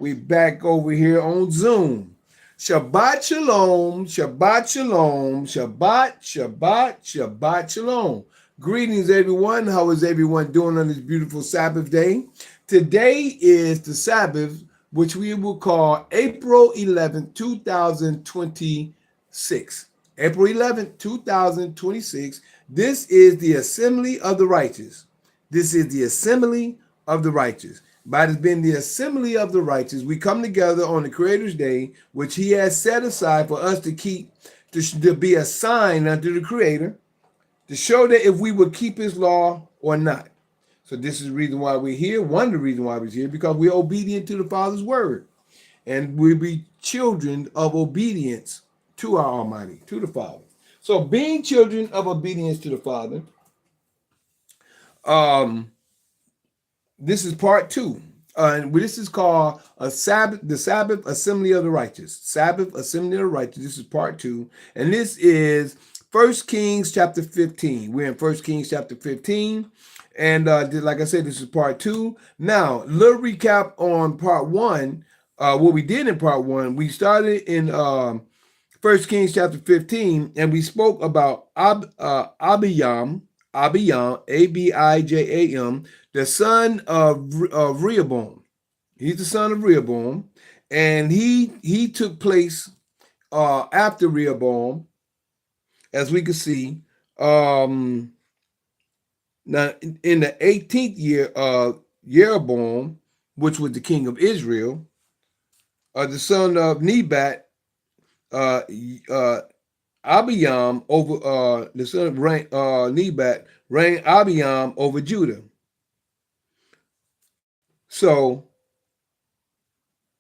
We back over here on Zoom. Shabbat shalom, Shabbat shalom, Shabbat, Shabbat, Shabbat shalom. Greetings, everyone. How is everyone doing on this beautiful Sabbath day? Today is the Sabbath, which we will call April 11th, 2026. April 11th, 2026. This is the assembly of the righteous. This is the assembly of the righteous. By it has been the assembly of the righteous, we come together on the Creator's Day, which He has set aside for us to keep, to be a sign unto the Creator, to show that if we would keep His law or not. So this is the reason why we're here. One of the reasons why we're here, because we're obedient to the Father's word, and we'll be children of obedience to our Almighty, to the Father. So being children of obedience to the Father, this is part two. This is called the Sabbath Assembly of the Righteous. Sabbath Assembly of the Righteous. This is part two. And this is 1 Kings chapter 15. We're in 1 Kings chapter 15. And like I said, this is part two. Now, little recap on part one. What we did in part one, we started in 1 Kings chapter 15, and we spoke about Abijam, Abijam, the son of Rehoboam. He's the son of Rehoboam, and he took place after Rehoboam, as we can see. Now, in the 18th year of Jeroboam, which was the king of Israel, the son of Nebat, Abijam over the son of Nebat reigned Abijam over Judah. So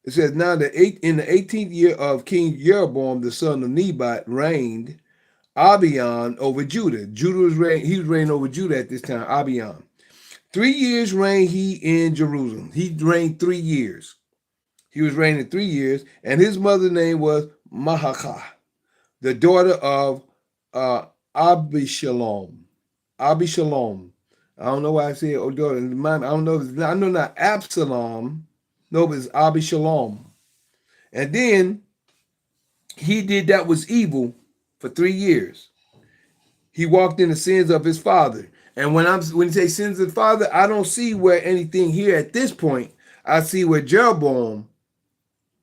it says, now in the 18th year of King Jeroboam, the son of Nebat, reigned Abijam over Judah. He was reigning over Judah at this time, Abijam. 3 years reigned he in Jerusalem. He reigned 3 years. He was reigning 3 years, and his mother's name was Mahakah, the daughter of Abishalom. I don't know why I said daughter. I don't know. I know not Absalom. No, but it's Abishalom. And then he did that was evil for 3 years. He walked in the sins of his father. And when you say sins of the father, I don't see where anything here at this point. I see where Jeroboam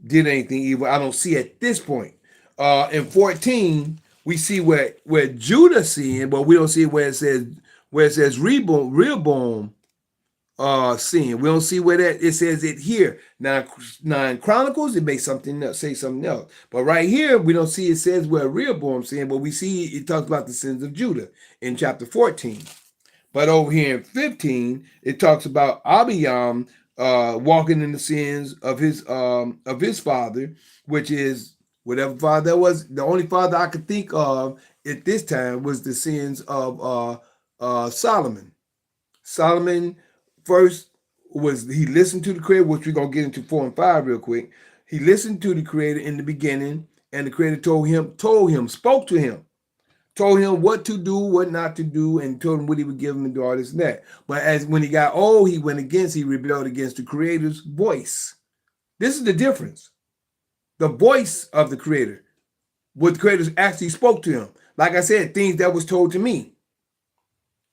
did anything evil. I don't see at this point. In 14, we see where Judah sinned, but we don't see where it says Rehoboam sinned. We don't see where that it says it here. Now in Chronicles, it may say something else. But right here, we don't see it says where Rehoboam sinned, but we see it talks about the sins of Judah in chapter 14. But over here in 15, it talks about Abijam walking in the sins of his father, which is whatever father that was. The only father I could think of at this time was the sins of Solomon. Solomon first he listened to the Creator, which we're gonna get into 4 and 5 real quick. He listened to the Creator in the beginning, and the Creator spoke to him, told him what to do, what not to do, and told him what he would give him and do all this and that. But when he got old, he rebelled against the Creator's voice. This is the difference. The voice of the Creator. What the Creator actually spoke to him. Like I said, things that was told to me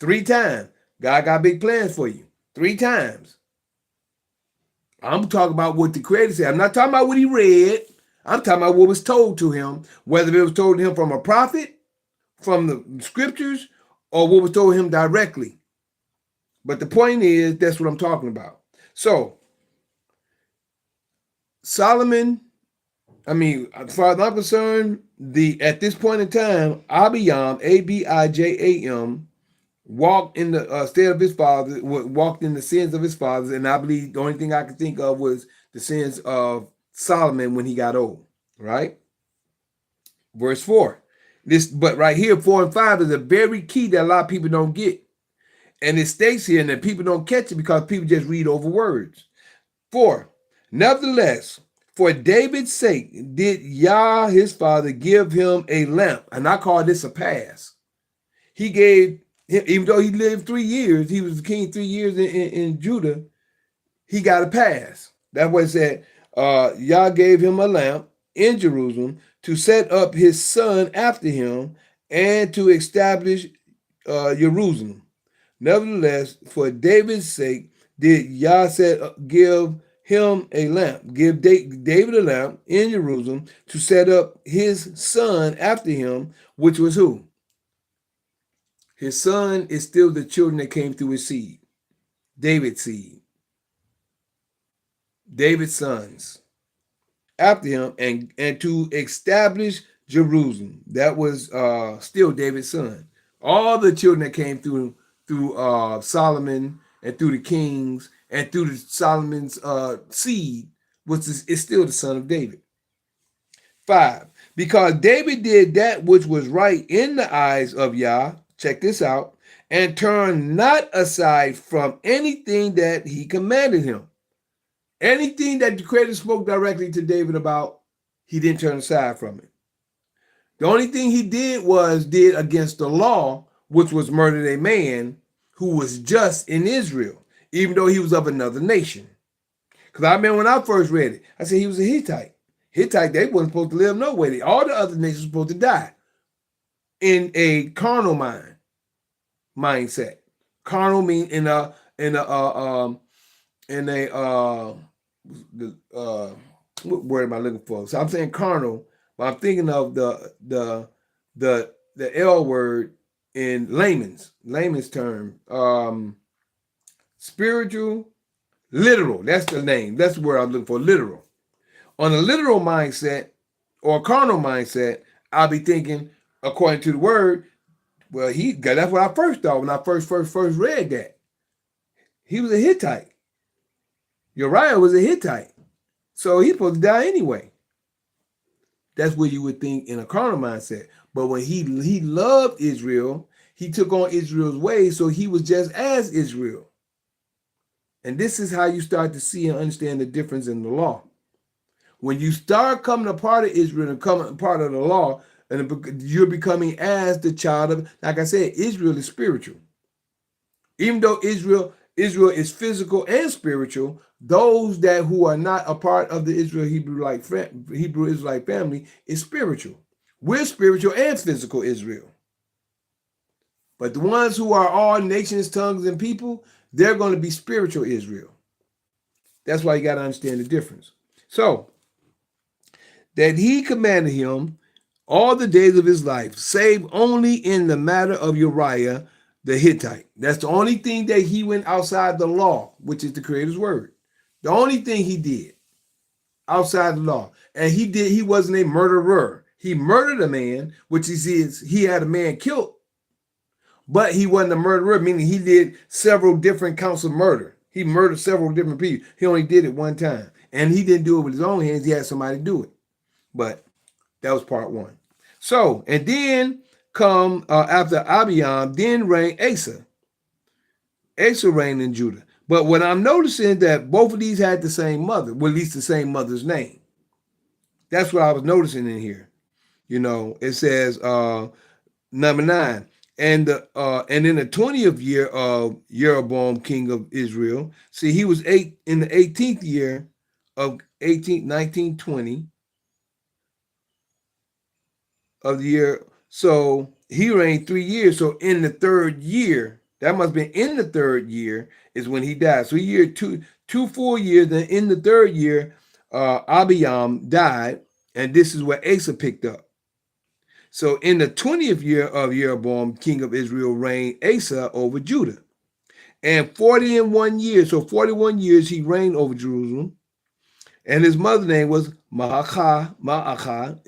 3 times. God got big plans for you. 3 times. I'm talking about what the Creator said. I'm not talking about what he read. I'm talking about what was told to him, whether it was told to him from a prophet, from the scriptures, or what was told him directly. But the point is, that's what I'm talking about. So, Solomon, as far as I'm concerned, at this point in time, Abijam, Abijam, walked in the state of his father, walked in the sins of his fathers, and I believe the only thing I could think of was the sins of Solomon when he got old, right? Verse 4. But right here, 4 and 5 is a very key that a lot of people don't get. And it states here, and that people don't catch it because people just read over words. 4. Nevertheless, for David's sake, did Yah, his father, give him a lamp. And I call this a pass. He gave, even though he lived 3 years, he was the king 3 years in Judah, he got a pass. That's what it said. Yah gave him a lamp in Jerusalem to set up his son after him and to establish Jerusalem. Nevertheless, for David's sake, did Yah give him a lamp, give David a lamp in Jerusalem to set up his son after him, which was who? His son is still the children that came through his seed, David's seed, David's sons after him, and to establish Jerusalem. That was still David's son. All the children that came through Solomon and through the kings and through Solomon's seed is still the son of David. 5. Because David did that which was right in the eyes of Yah, check this out, and turned not aside from anything that he commanded him. Anything that the Creator spoke directly to David about, he didn't turn aside from it. The only thing he did against the law, which was murder a man who was just in Israel, even though he was of another nation. Because I remember when I first read it, I said he was a Hittite. Hittite, they weren't supposed to live no way. All the other nations were supposed to die in a carnal mindset. Carnal mean what word am I looking for? So I'm saying carnal, but I'm thinking of the L word in layman's term. Spiritual, literal. That's the name. That's the word I'm looking for. Literal. On a literal mindset or a carnal mindset, I'll be thinking, according to the word, well, that's what I first thought when I first read that. He was a Hittite. Uriah was a Hittite. So he's supposed to die anyway. That's what you would think in a carnal mindset. But when he loved Israel, he took on Israel's ways, so he was just as Israel. And this is how you start to see and understand the difference in the law. When you start coming a part of Israel and coming a part of the law, and you're becoming as the child of, like I said, Israel is spiritual. Even though Israel is physical and spiritual, those who are not a part of the Hebrew Israelite family is spiritual. We're spiritual and physical Israel. But the ones who are all nations, tongues, and people, they're going to be spiritual Israel. That's why you got to understand the difference. So, that he commanded him all the days of his life, save only in the matter of Uriah the Hittite. That's the only thing that he went outside the law, which is the Creator's word. The only thing he did outside the law. And he wasn't a murderer. He murdered a man, which he had a man killed, but he wasn't a murderer, meaning he did several different counts of murder. He murdered several different people. He only did it one time. And he didn't do it with his own hands. He had somebody do it. But that was part one. So, and then come after Abiam, then reigned Asa. Asa reigned in Judah. But what I'm noticing that both of these had the same mother, well, at least the same mother's name. That's what I was noticing in here. It says number 9. And in the 20th year of Jeroboam, king of Israel, see, he was in the 18th year of 1920 of the year. So he reigned 3 years. So in the 3rd year, that must have been in the 3rd year is when he died. So two full years. Then in the 3rd year, Abiam died, and this is where Asa picked up. So in the 20th year of Jeroboam, king of Israel, reigned Asa over Judah. And 41 years, so 41 years he reigned over Jerusalem. And his mother's name was Maachah, Maachah,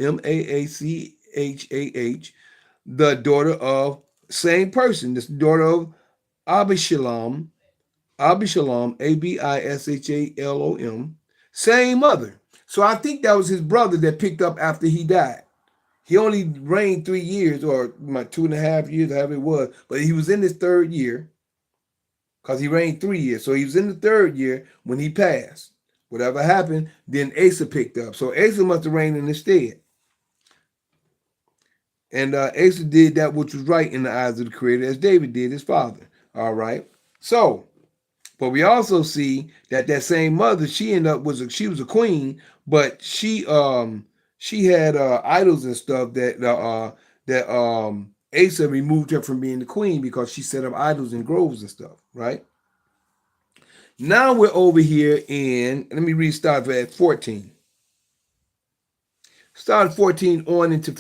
the daughter of same person, this daughter of Abishalom, Abishalom, same mother. So I think that was his brother that picked up after he died. He only reigned 3 years, or 2.5 years, however it was, but he was in his 3rd year because he reigned 3 years. So he was in the 3rd year when he passed. Whatever happened, then Asa picked up. So Asa must have reigned in his stead. And Asa did that which was right in the eyes of the Creator, as David did his father. All right. So, But we also see that same mother, she ended up she was a queen, but she had idols and stuff that Asa removed her from being the queen because she set up idols in groves and stuff, right? Now we're over here in, let me restart at 14. Start 14 on into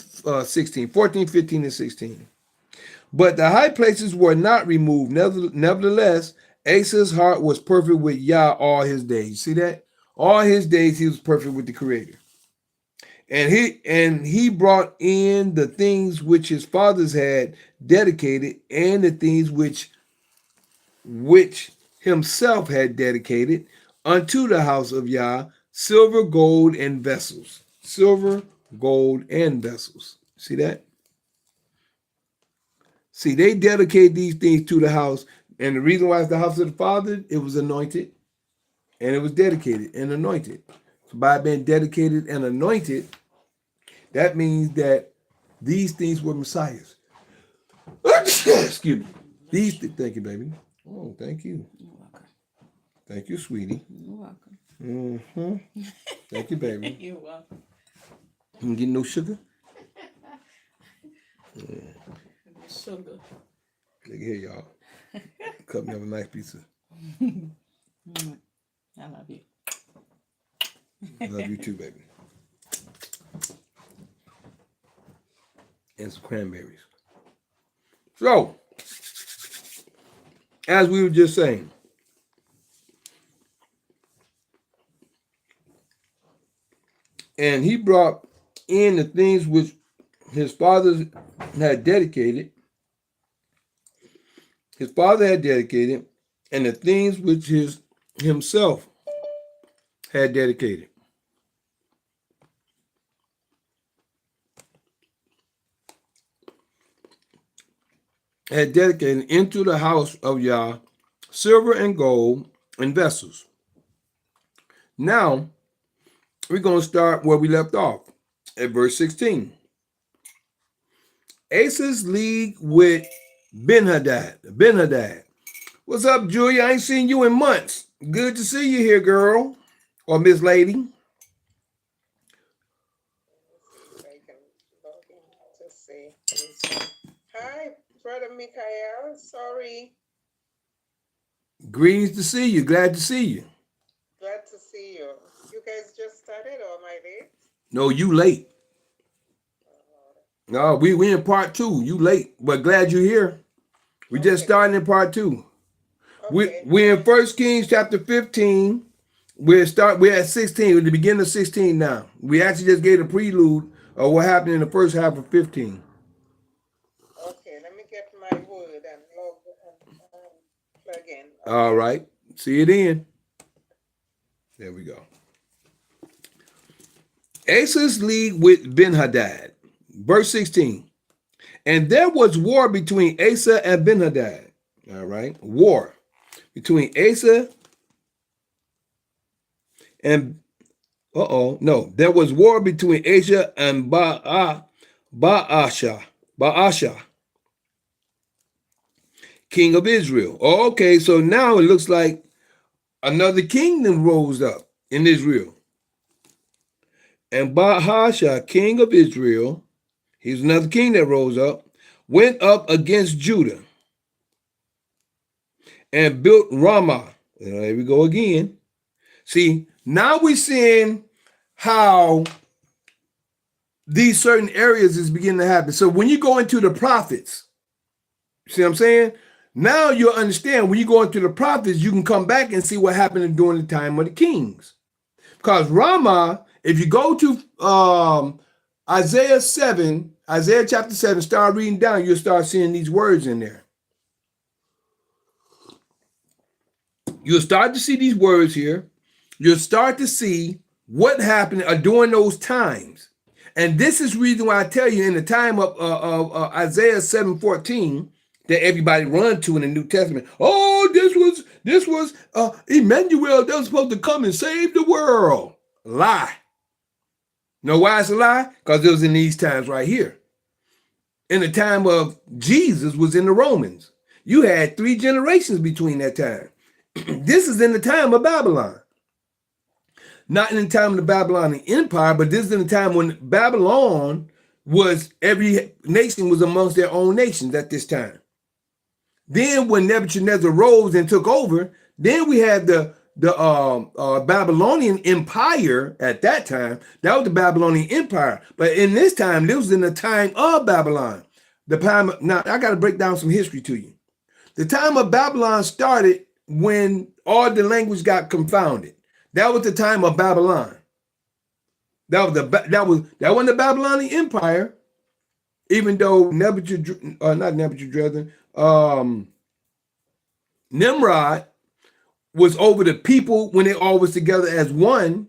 16, 14, 15, and 16. But the high places were not removed. Nevertheless, Asa's heart was perfect with Yah all his days. You see that? All his days he was perfect with the Creator. And he brought in the things which his fathers had dedicated, and the things which himself had dedicated unto the house of Yah, silver, gold, and vessels. Silver, gold, and vessels. See that? See, they dedicate these things to the house, and the reason why it's the house of the Father, it was anointed, and it was dedicated and anointed. So by being dedicated and anointed, that means that these things were messiahs. Excuse me. Thank you, baby. Oh, thank you. You're welcome. Thank you, sweetie. You're welcome. Mm-hmm. Thank you, baby. You're welcome. You can get no sugar? Sugar. Look here, y'all. Cut me up a nice pizza. I love you. Love you too, baby. And some cranberries. So, as we were just saying, and he brought in the things which his fathers had dedicated. His father had dedicated, and the things which himself had dedicated. Had dedicated into the house of Yah silver and gold and vessels. Now, we're going to start where we left off at verse 16. Asa's league with Ben-Hadad. What's up, Julia? I ain't seen you in months. Good to see you here, girl. Or Miss Lady. I can log in to see. Hi, Brother Michael. Sorry. Greetings to see you. Glad to see you. Glad to see you. You guys just started, or am I late? No, you late. No, we in part 2. You late, but glad you're here. We just starting in part 2. Okay. We're in 1 Kings chapter 15. We're at 16. We're at the beginning of 16 now. We actually just gave a prelude of what happened in the first half of 15. Okay, let me get my word and log and plug in. Okay. All right. See you then. There we go. Asa's league with Ben-Hadad. Verse 16. And there was war between Asa and Ben-Hadad. All right. War between Asa and there was war between Asa and Baasha, king of Israel. Okay, so now it looks like another kingdom rose up in Israel. And Baasha, king of Israel, he's another king that rose up, went up against Judah and built Ramah. There we go again. See, now we're seeing how these certain areas is beginning to happen. So when you go into the prophets, see what I'm saying? Now you'll understand when you go into the prophets, you can come back and see what happened during the time of the kings. Because Ramah, if you go to Isaiah chapter 7, start reading down, you'll start seeing these words in there. You'll start to see these words here. You'll start to see what happened during those times. And this is the reason why I tell you in the time of Isaiah 7:14 that everybody run to in the New Testament. Oh, this was Emmanuel that was supposed to come and save the world. Lie. Know why it's a lie? Because it was in these times right here. In the time of Jesus was in the Romans. You had 3 generations between that time. This is in the time of Babylon. Not in the time of the Babylonian Empire, but this is in the time when Babylon was, every nation was amongst their own nations at this time. Then when Nebuchadnezzar rose and took over, then we had the Babylonian Empire at that time. That was the Babylonian Empire. But in this time, this was in the time of Babylon. Now, I got to break down some history to you. The time of Babylon started when all the language got confounded. That was the time of Babylon. That wasn't the Babylonian Empire, even though Nimrod was over the people when they all was together as one,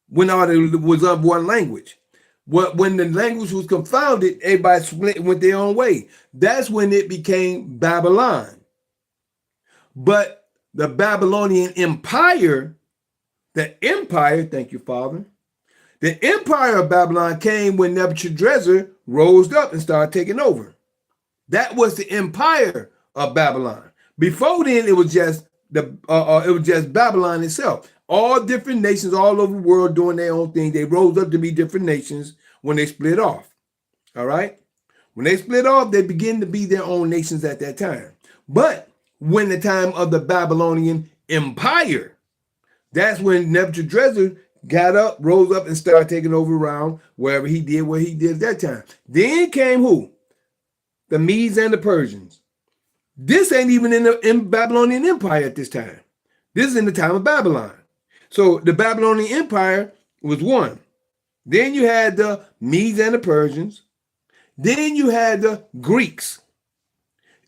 when all was of one language. When the language was confounded, everybody split and went their own way. That's when it became Babylon. But the Babylonian Empire, thank you, Father. The empire of Babylon came when Nebuchadnezzar rose up and started taking over. That was the empire of Babylon. Before then, it was just Babylon itself. All different nations all over the world doing their own thing. They rose up to be different nations when they split off. All right? When they split off, they began to be their own nations at that time. But when the time of the Babylonian Empire, that's when Nebuchadnezzar got up, rose up, and started taking over around wherever he did what he did at that time. Then came who? The Medes and the Persians. This ain't even in the Babylonian Empire at this time. This is in the time of Babylon. So the Babylonian Empire was one. Then you had the Medes and the Persians. Then you had the Greeks.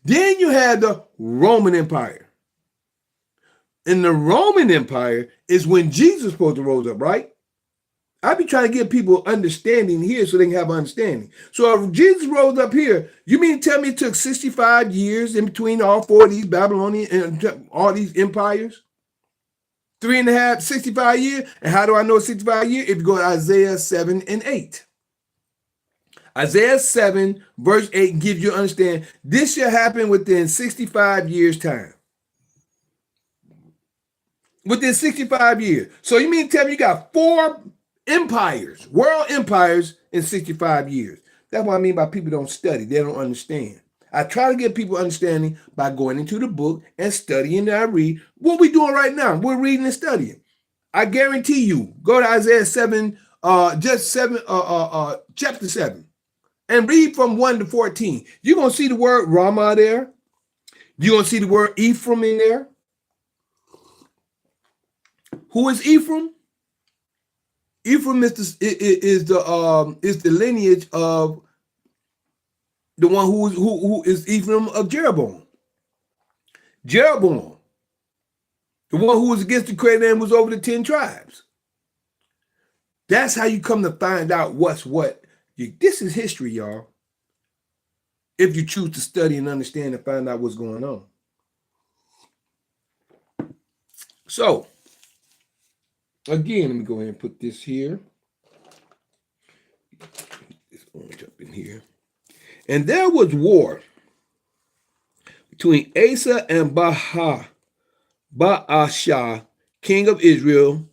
Then you had the Roman Empire. In the Roman Empire is when Jesus supposed to rose up, right? I be trying to give people understanding here so they can have understanding. So if Jesus rose up here, you mean to tell me it took 65 years in between all four of these Babylonian and all these empires? 65 years. And how do I know 65 years? If you go to Isaiah 7 and 8. Isaiah 7 verse 8 gives you understand this shall happen within 65 years time. Within 65 years. So you mean to tell me you got 4 empires, world empires in 65 years. That's what I mean by people don't study. They don't understand. I try to get people understanding by going into the book and studying that I read. What we doing right now? We're reading and studying. I guarantee you, go to Isaiah 7, chapter 7, and read from 1 to 14. You're going to see the word Ramah there. You're going to see the word Ephraim in there. Who is Ephraim? Ephraim is the lineage of the one who is Ephraim of Jeroboam. Jeroboam, the one who was against the creator and was over the 10 tribes. That's how you come to find out what's what. This is history, y'all. If you choose to study and understand and find out what's going on. So, again, let me go ahead and put this here. This orange up in here. And there was war between Asa and Baasha, king of Israel,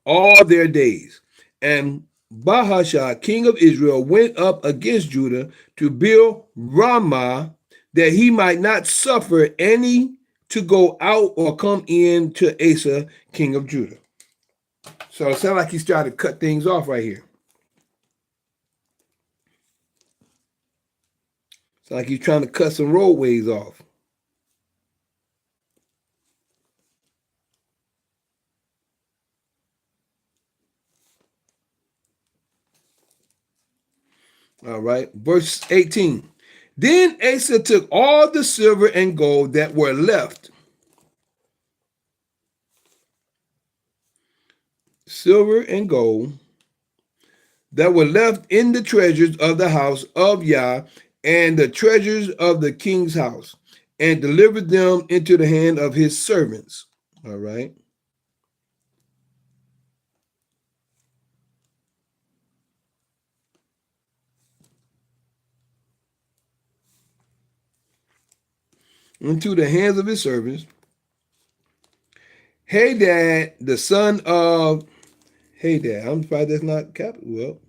all their days. And Baasha, king of Israel, went up against Judah to build Ramah, that he might not suffer any to go out or come in to Asa, king of Judah. So it sounds like he's trying to cut things off right here. It's like he's trying to cut some roadways off. All right, verse 18. Then Asa took all the silver and gold that were left. Silver and gold that were left in the treasures of the house of Yah and the treasures of the king's house, and delivered them into the hand of his servants. All right. Into the hands of his servants, Hadad, the son of Hadad. I'm surprised that's not capital. Well,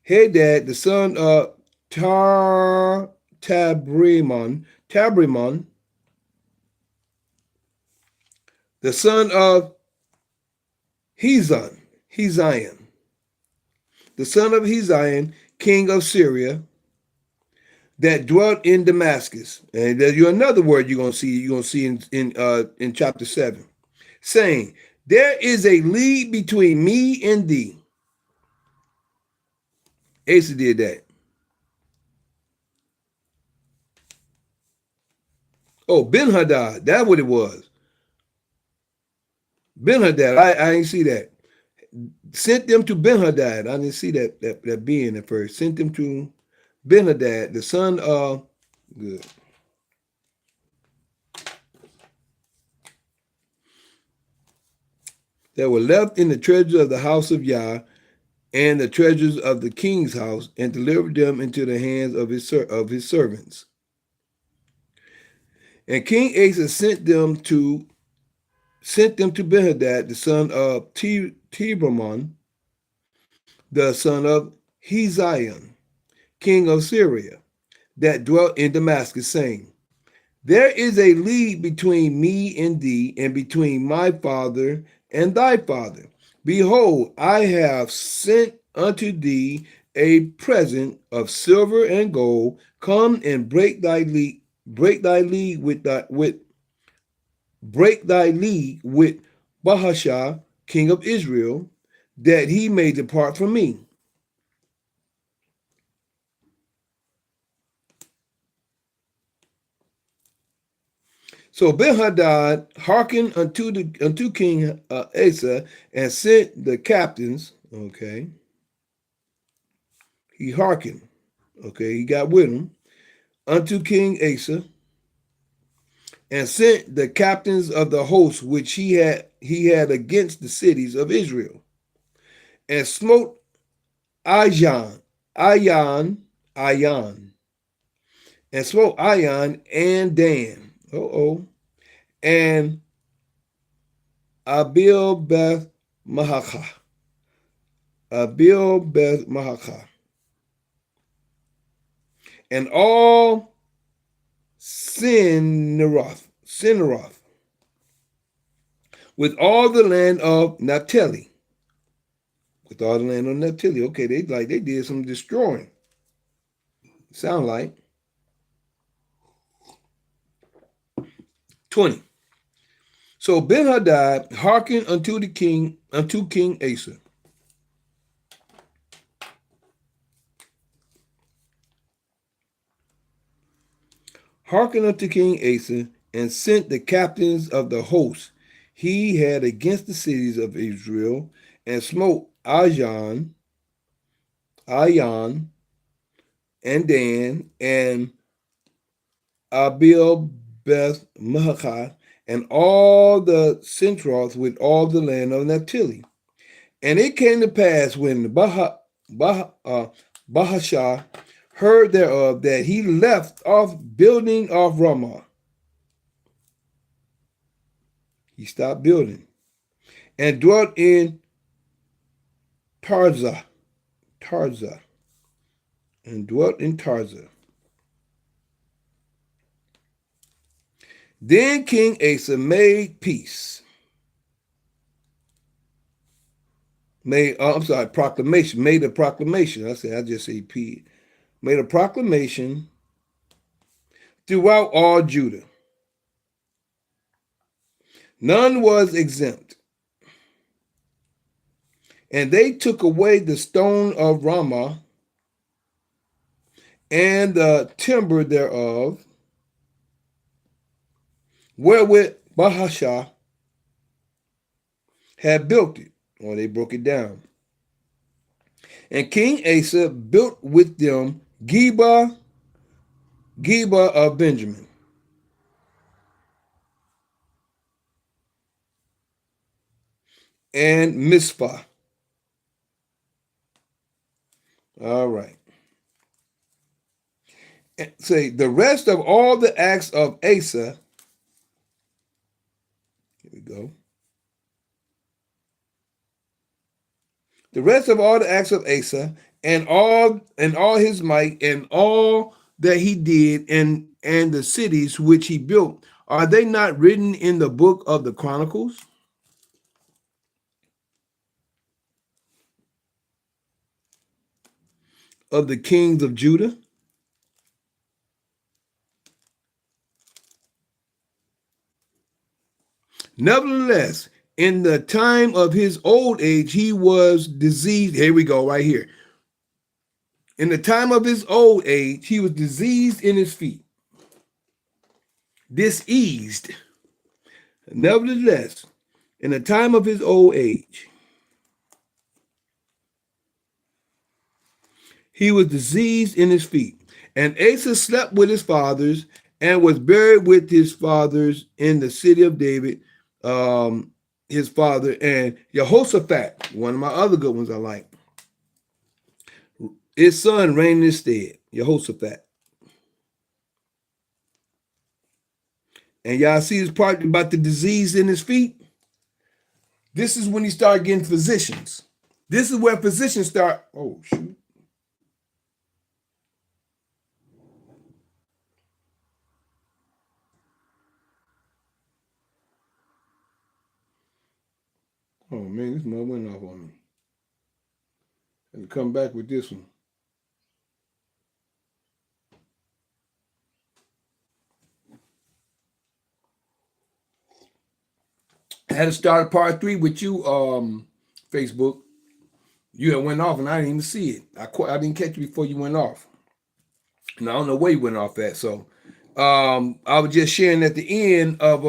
Hadad, the son of Tabrimon, the son of Hezion, the son of Hezion, king of Syria, that dwelt in Damascus. And there's another word you're gonna see. You're gonna see in chapter 7, saying, "There is a league between me and thee." Asa did that. Oh, Ben-Hadad, that's what it was. Ben-Hadad, I didn't see that. Sent them to Ben-Hadad. I didn't see that being at first. Sent them to Ben-Hadad, the son of good. That were left in the treasures of the house of Yah and the treasures of the king's house, and delivered them into the hands of his servants. And King Asa sent them to Ben-Hadad, the son of Tibramon, the son of Hezion, king of Syria, that dwelt in Damascus, saying, "There is a league between me and thee, and between my father and thy father. Behold, I have sent unto thee a present of silver and gold. Come and break thy league with Bahasha, king of Israel, that he may depart from me." So Ben-Hadad hearkened unto King Asa, and sent the captains. Okay, he hearkened. Okay, he got with him unto King Asa, and sent the captains of the host which he had against the cities of Israel, and smote Ayan, and smote Ayan and Dan. And Abil Beth Mahakah, and all Sinneroth, with all the land of Naphtali. Okay, they did some destroying. Sound like 20. So Ben-Hadad hearkened unto King Asa. Hearkened unto King Asa, and sent the captains of the host he had against the cities of Israel, and smote Ayan, and Dan, and Abil Beth Mahakah, and all the Sintroth with all the land of Naphtali. And it came to pass when Bahasha heard thereof, that he left off building of Ramah. He stopped building, and dwelt in Tarza. Then King Asa made peace. Proclamation. Made a proclamation. I just say P. Made a proclamation throughout all Judah. None was exempt. And they took away the stone of Ramah, and the timber thereof, wherewith Bahasha had built it, or they broke it down. And King Asa built with them Geba of Benjamin, and Mizpah. All right. And say the rest of all the acts of Asa, we go. The rest of all the acts of Asa and all his might and all that he did and the cities which he built, are they not written in the book of the Chronicles of the kings of Judah? Nevertheless, in the time of his old age, he was diseased. Here we go, right here. In the time of his old age, he was diseased in his feet, diseased. Nevertheless, in the time of his old age, he was diseased in his feet. And Asa slept with his fathers and was buried with his fathers in the city of David, his father. And Jehoshaphat, one of my other good ones I like, his son reigned in his stead, Jehoshaphat. And y'all see this part about the disease in his feet? This is when he started getting physicians. This is where physicians start. Oh, shoot. Oh, man, this mother went off on me. And come back with this one. I had to start part 3 with you, Facebook. You had went off and I didn't even see it. I didn't catch you before you went off. And I don't know where you went off at. So I was just sharing at the end of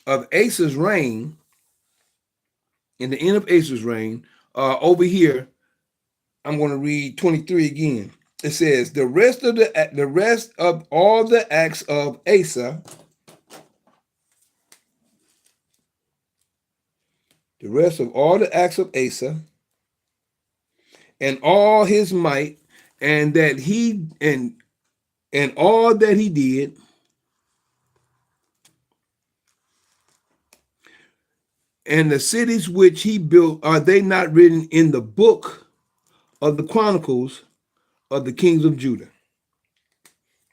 Asa's reign, in the end of Asa's reign, over here, I'm going to read 23 again. It says, the rest of all the acts of Asa, the rest of all the acts of Asa, and all his might, and that he and all that he did, and the cities which he built, are they not written in the book of the Chronicles of the kings of Judah?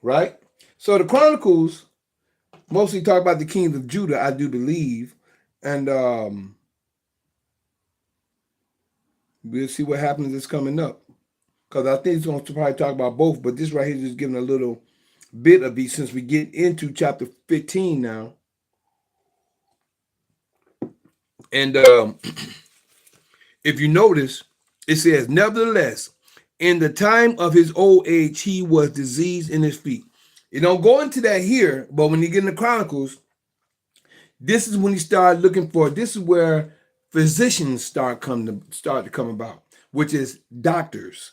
Right? So the Chronicles mostly talk about the kings of Judah, I do believe. And we'll see what happens that's coming up. Because I think it's going to probably talk about both, but this right here is just giving a little bit of it since we get into chapter 15 now. And if you notice, it says, nevertheless, in the time of his old age, he was diseased in his feet. You don't go into that here, but when you get in the Chronicles, this is when he started looking for, this is where physicians start to come about, which is doctors.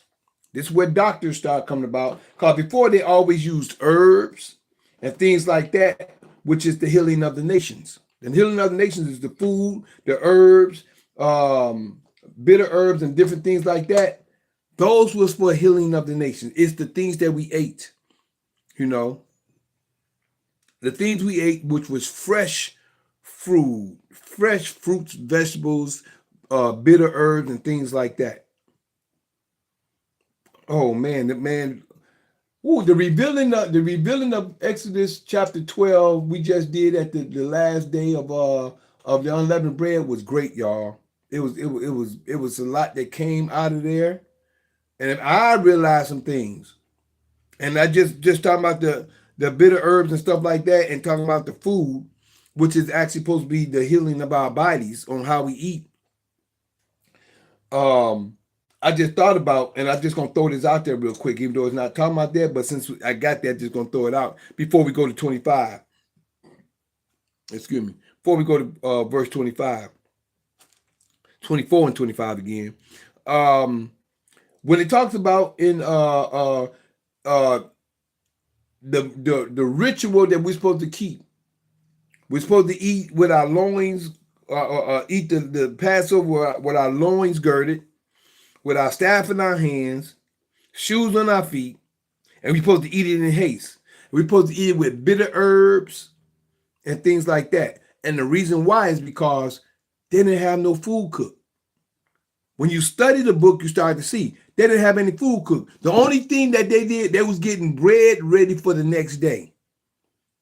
This is where doctors start coming about. Because before they always used herbs and things like that, which is the healing of the nations. The healing of the nations is the food, the herbs, bitter herbs and different things like that. Those was for healing of the nations. It's the things that we ate, you know. The things we ate, which was fresh fruits, vegetables, bitter herbs, and things like that. Oh man, the revealing of Exodus chapter 12 we just did at the last day of the unleavened bread was great, y'all. It was a lot that came out of there, and I realized some things. And I just talking about the bitter herbs and stuff like that, and talking about the food, which is actually supposed to be the healing of our bodies on how we eat. I just thought about, and I'm just gonna throw this out there real quick, even though it's not talking about that, but since I got that, just gonna throw it out before we go to 25. Excuse me. Before we go to verse 25, 24 and 25 again. When it talks about in the ritual that we're supposed to keep, we're supposed to eat with our loins, eat the Passover with our loins girded, with our staff in our hands, shoes on our feet, and we're supposed to eat it in haste. We're supposed to eat it with bitter herbs and things like that. And the reason why is because they didn't have no food cooked. When you study the book, you start to see they didn't have any food cooked. The only thing that they did, they was getting bread ready for the next day.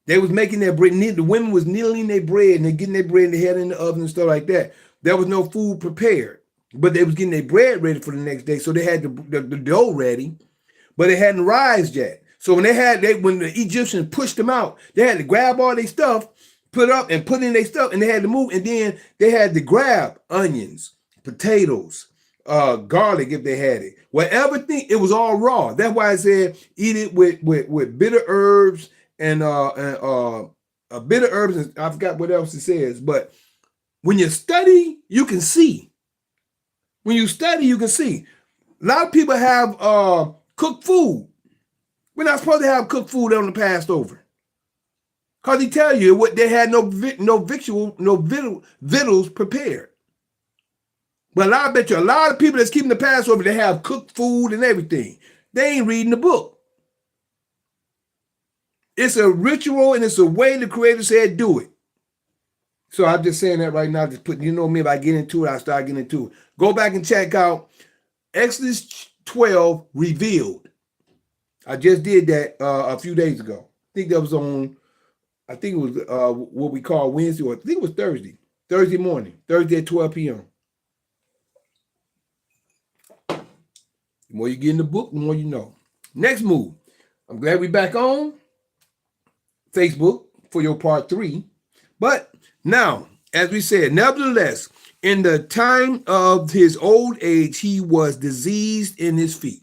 They was making their bread. The women was kneading their bread and they getting their bread and they had it in the oven and stuff like that. There was no food prepared, but they was getting their bread ready for the next day. So they had the dough ready, but it hadn't rised yet. So when when the Egyptians pushed them out, they had to grab all their stuff, put up and put in their stuff, and they had to move. And then they had to grab onions, potatoes, garlic if they had it. Whatever thing, it was all raw. That's why I said eat it with bitter herbs and bitter herbs. And I forgot what else it says. But when you study, you can see. When you study, you can see. A lot of people have cooked food. We're not supposed to have cooked food on the Passover. Because he tell you what they had no victuals prepared. But I bet you a lot of people that's keeping the Passover, they have cooked food and everything. They ain't reading the book. It's a ritual and it's a way the Creator said do it. So I'm just saying that right now. Just put, you know me, if I get into it, I start getting into it. Go back and check out Exodus 12 Revealed. I just did that a few days ago. I think that was on, I think it was what we call Wednesday, or I think it was Thursday morning, Thursday at 12 p.m. The more you get in the book, the more you know. Next move. I'm glad we're back on Facebook for your part 3. But now, as we said, nevertheless, in the time of his old age, he was diseased in his feet.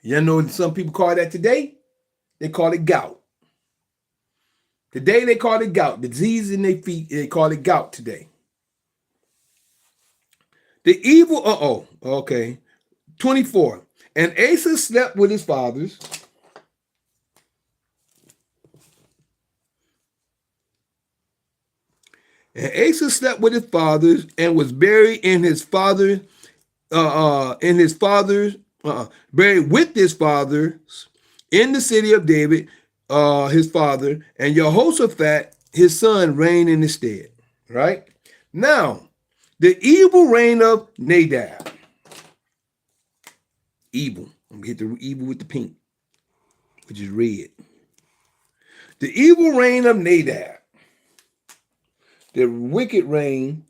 You know what some people call that today? They call it gout. Today they call it gout. Disease in their feet, they call it gout today. The evil, okay. 24. And Asa slept with his fathers. And Asa slept with his fathers and was buried in his father, buried with his fathers in the city of David, his father, and Jehoshaphat, his son, reigned in his stead. Right? Now, the evil reign of Nadab. Evil. I'm going to hit the evil with the pink, which is red. The evil reign of Nadab. The wicked reign.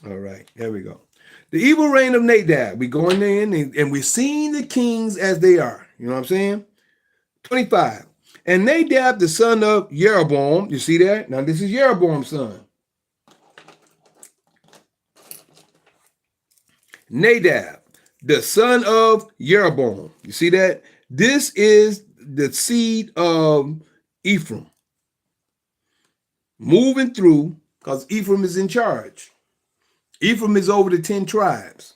All right, there we go. The evil reign of Nadab. We going in and we're seeing the kings as they are. You know what I'm saying? 25. And Nadab, the son of Jeroboam. You see that? Now this is Jeroboam's son. Nadab, the son of Jeroboam. You see that? This is the seed of Ephraim. Moving through, because Ephraim is in charge. Ephraim is over the 10 tribes.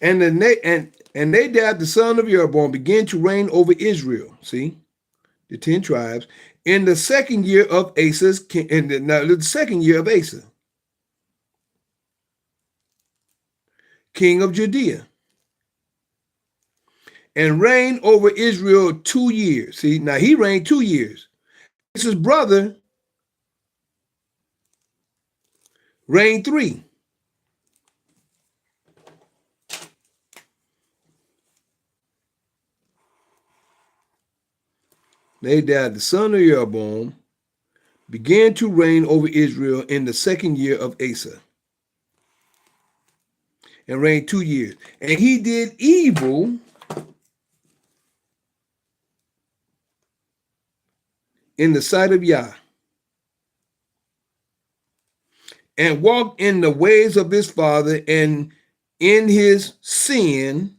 And Nadab, the son of Jeroboam, began to reign over Israel. See? The 10 tribes. In the second year of Asa, king of Judea, and reigned over Israel 2 years. See, now he reigned 2 years. Asa's brother reigned 3. Nadab, the son of Jeroboam, began to reign over Israel in the second year of Asa, and reigned 2 years. And he did evil in the sight of Yah, and walked in the ways of his father, and in his sin,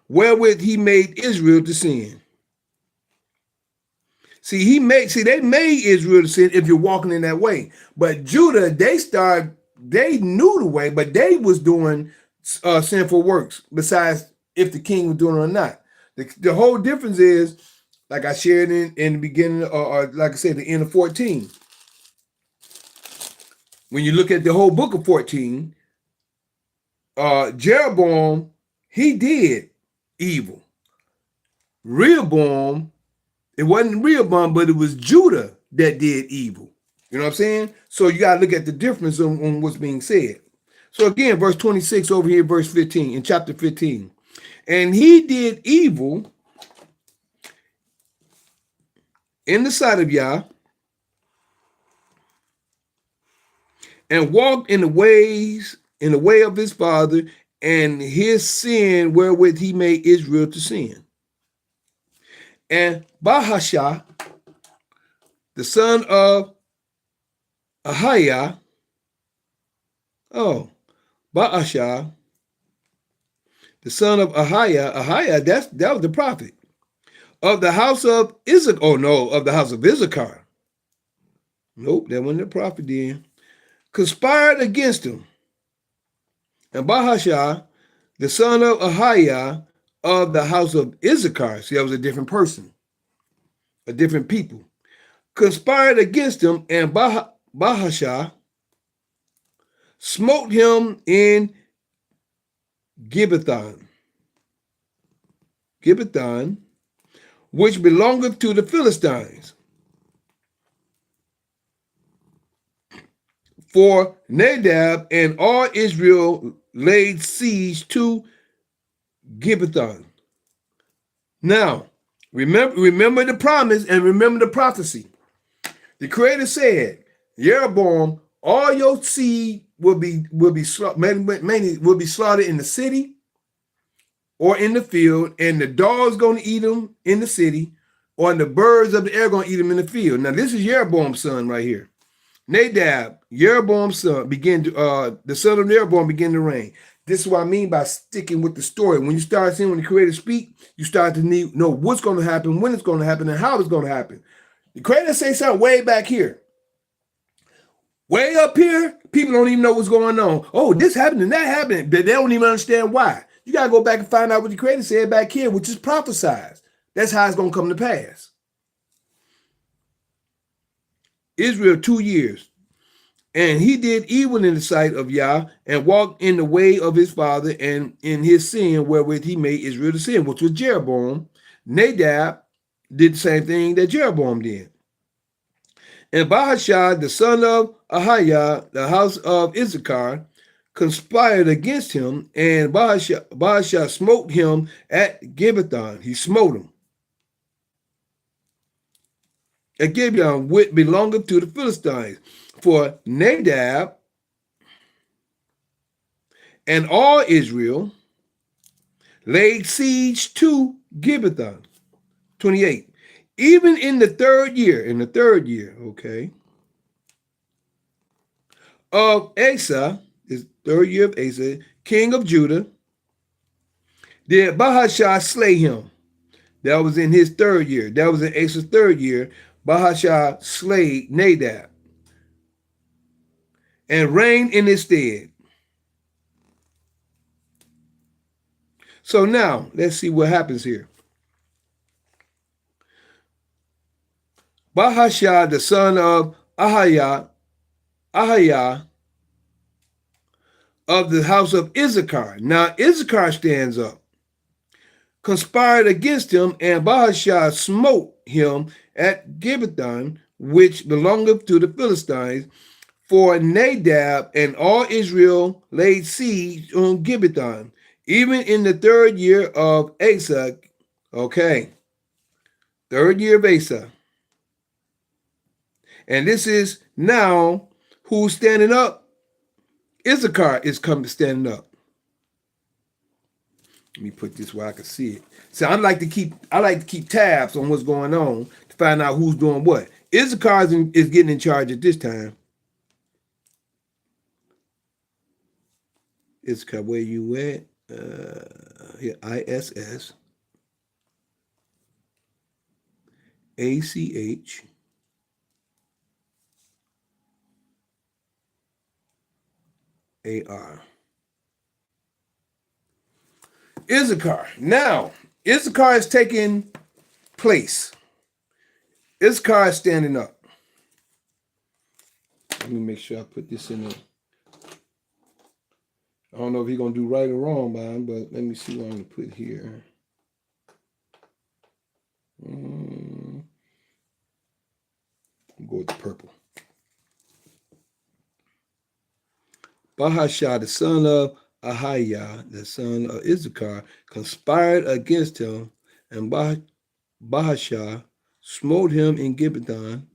wherewith he made Israel to sin. See, they made Israel to sin if you're walking in that way. But Judah, they knew the way, but they was doing sinful works, besides if the king was doing it or not. The whole difference is, like I shared in the beginning, or like I said, the end of 14. When you look at the whole book of 14, Jeroboam, he did evil. Rehoboam, It wasn't Rehoboam, but it was Judah that did evil. You know what I'm saying? So you got to look at the difference on what's being said. So again, verse 26 over here, verse 15, in chapter 15. And he did evil in the sight of Yah, and walked in the way of his father, and his sin wherewith he made Israel to sin. And Bahashah, the son of Ahiah, Baasha, the son of Ahiah, that was the prophet, of the house of Issachar. Oh no, of the house of Issachar. Nope, that wasn't the prophet then. Conspired against him. And Bahashah, the son of Ahiah, of the house of Issachar. See, that was a different person, a different people. Conspired against him, and Bahashah smote him in Gibbethon, which belongeth to the Philistines. For Nadab and all Israel laid siege to Gibbethon. Now, remember the promise and remember the prophecy. The Creator said, Jeroboam, all your seed will be many will be slaughtered in the city or in the field, and the dogs going to eat them in the city, or the birds of the air going to eat them in the field. Now, this is Jeroboam's son right here. Nadab, Jeroboam's son, the son of Jeroboam began to reign. This is what I mean by sticking with the story. When you start seeing when the Creator speak, you start to know what's going to happen, when it's going to happen, and how it's going to happen. The Creator say something way back here. Way up here, people don't even know what's going on. Oh, this happened and that happened, but they don't even understand why. You got to go back and find out what the Creator said back here, which is prophesied. That's how it's going to come to pass. Israel 2 years. And he did evil in the sight of Yah, and walked in the way of his father, and in his sin wherewith he made Israel to sin, which was Jeroboam. Nadab did the same thing that Jeroboam did. And Bahashah, the son of Ahiah, the house of Issachar, conspired against him, and Bahashah smote him at Gibbethon. He smote him at Gibeon, which belongeth to the Philistines. For Nadab and all Israel laid siege to Gibbethon. 28. Even in the third year, okay, of Asa, this third year of Asa, king of Judah, did Bahashah slay him. That was in his third year. That was in Asa's third year. Bahashah slayed Nadab and reigned in his stead. So now, let's see what happens here. Bahashah, the son of Ahiah, of the house of Issachar. Now Issachar stands up, conspired against him, and Bahashah smote him at Gibbethon, which belongeth to the Philistines. For Nadab and all Israel laid siege on Gibbethon, even in the third year of Asa. Okay, third year of Asa. And this is now who's standing up. Issachar is coming standing up. Let me put this where I can see it. So I like to keep tabs on what's going on to find out who's doing what. Issachar is getting in charge at this time. Issachar, where you at? Here, ISS ACH AR. Issachar. Now, Issachar is taking place. Issachar is standing up. Let me make sure I put this in there. I don't know if he's going to do right or wrong, man, but let me see what I'm going to put here. Go with the purple. Bahasha, the son of Ahiah, the son of Issachar, conspired against him, and Bahasha smote him in Gibbethon.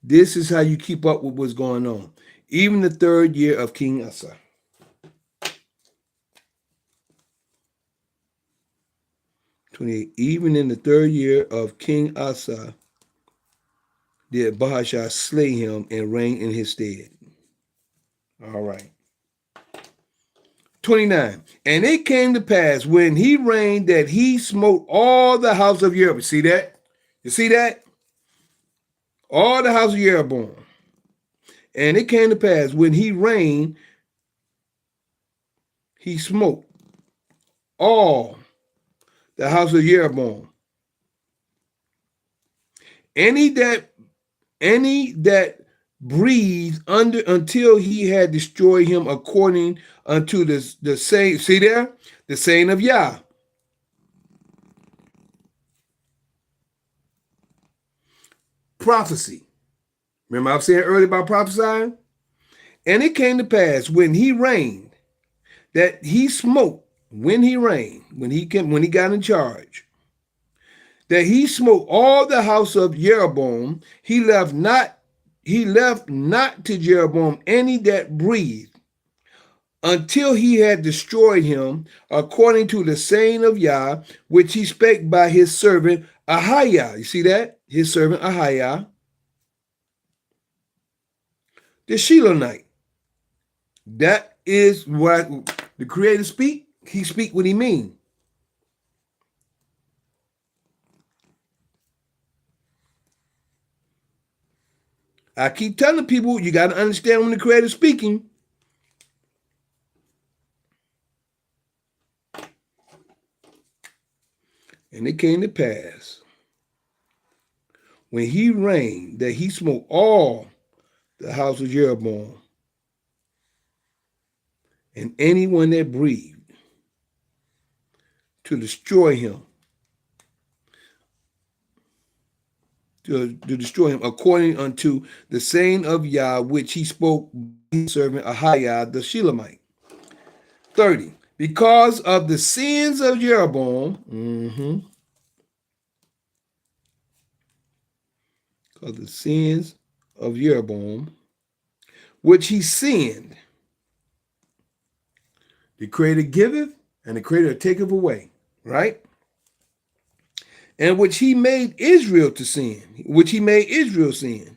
This is how you keep up with what's going on. Even the 3rd year of King Asa. 28. Even in the 3rd year of King Asa did Bahasha slay him and reign in his stead. All right. 29. And it came to pass when he reigned that he smote all the house of Jeroboam. See that? You see that? All the house of Jeroboam. And it came to pass when he reigned, he smote all the house of Jeroboam. Any that breathed under until he had destroyed him according unto the saying. See there? The saying of Yah. Prophecy. Remember I was saying earlier about prophesying? And it came to pass when he reigned that he smote, when he reigned, when he got in charge, that he smote all the house of Jeroboam. He left not to Jeroboam any that breathed, until he had destroyed him, according to the saying of Yah, which he spake by his servant Ahiah. You see that? His servant Ahiah, the Shilonite. That is what the Creator speak. He speak what he mean. I keep telling people, you got to understand when the Creator speaking. And it came to pass, when he reigned, that he smote all the house of Jeroboam, and anyone that breathed, to destroy him, to destroy him, according unto the saying of Yah, which he spoke by his servant Ahiah the Shilomite. 30. Because of the sins of Jeroboam, of the sins of Jeroboam, which he sinned, the Creator giveth, and the Creator taketh away, right? And which he made Israel to sin, which he made Israel sin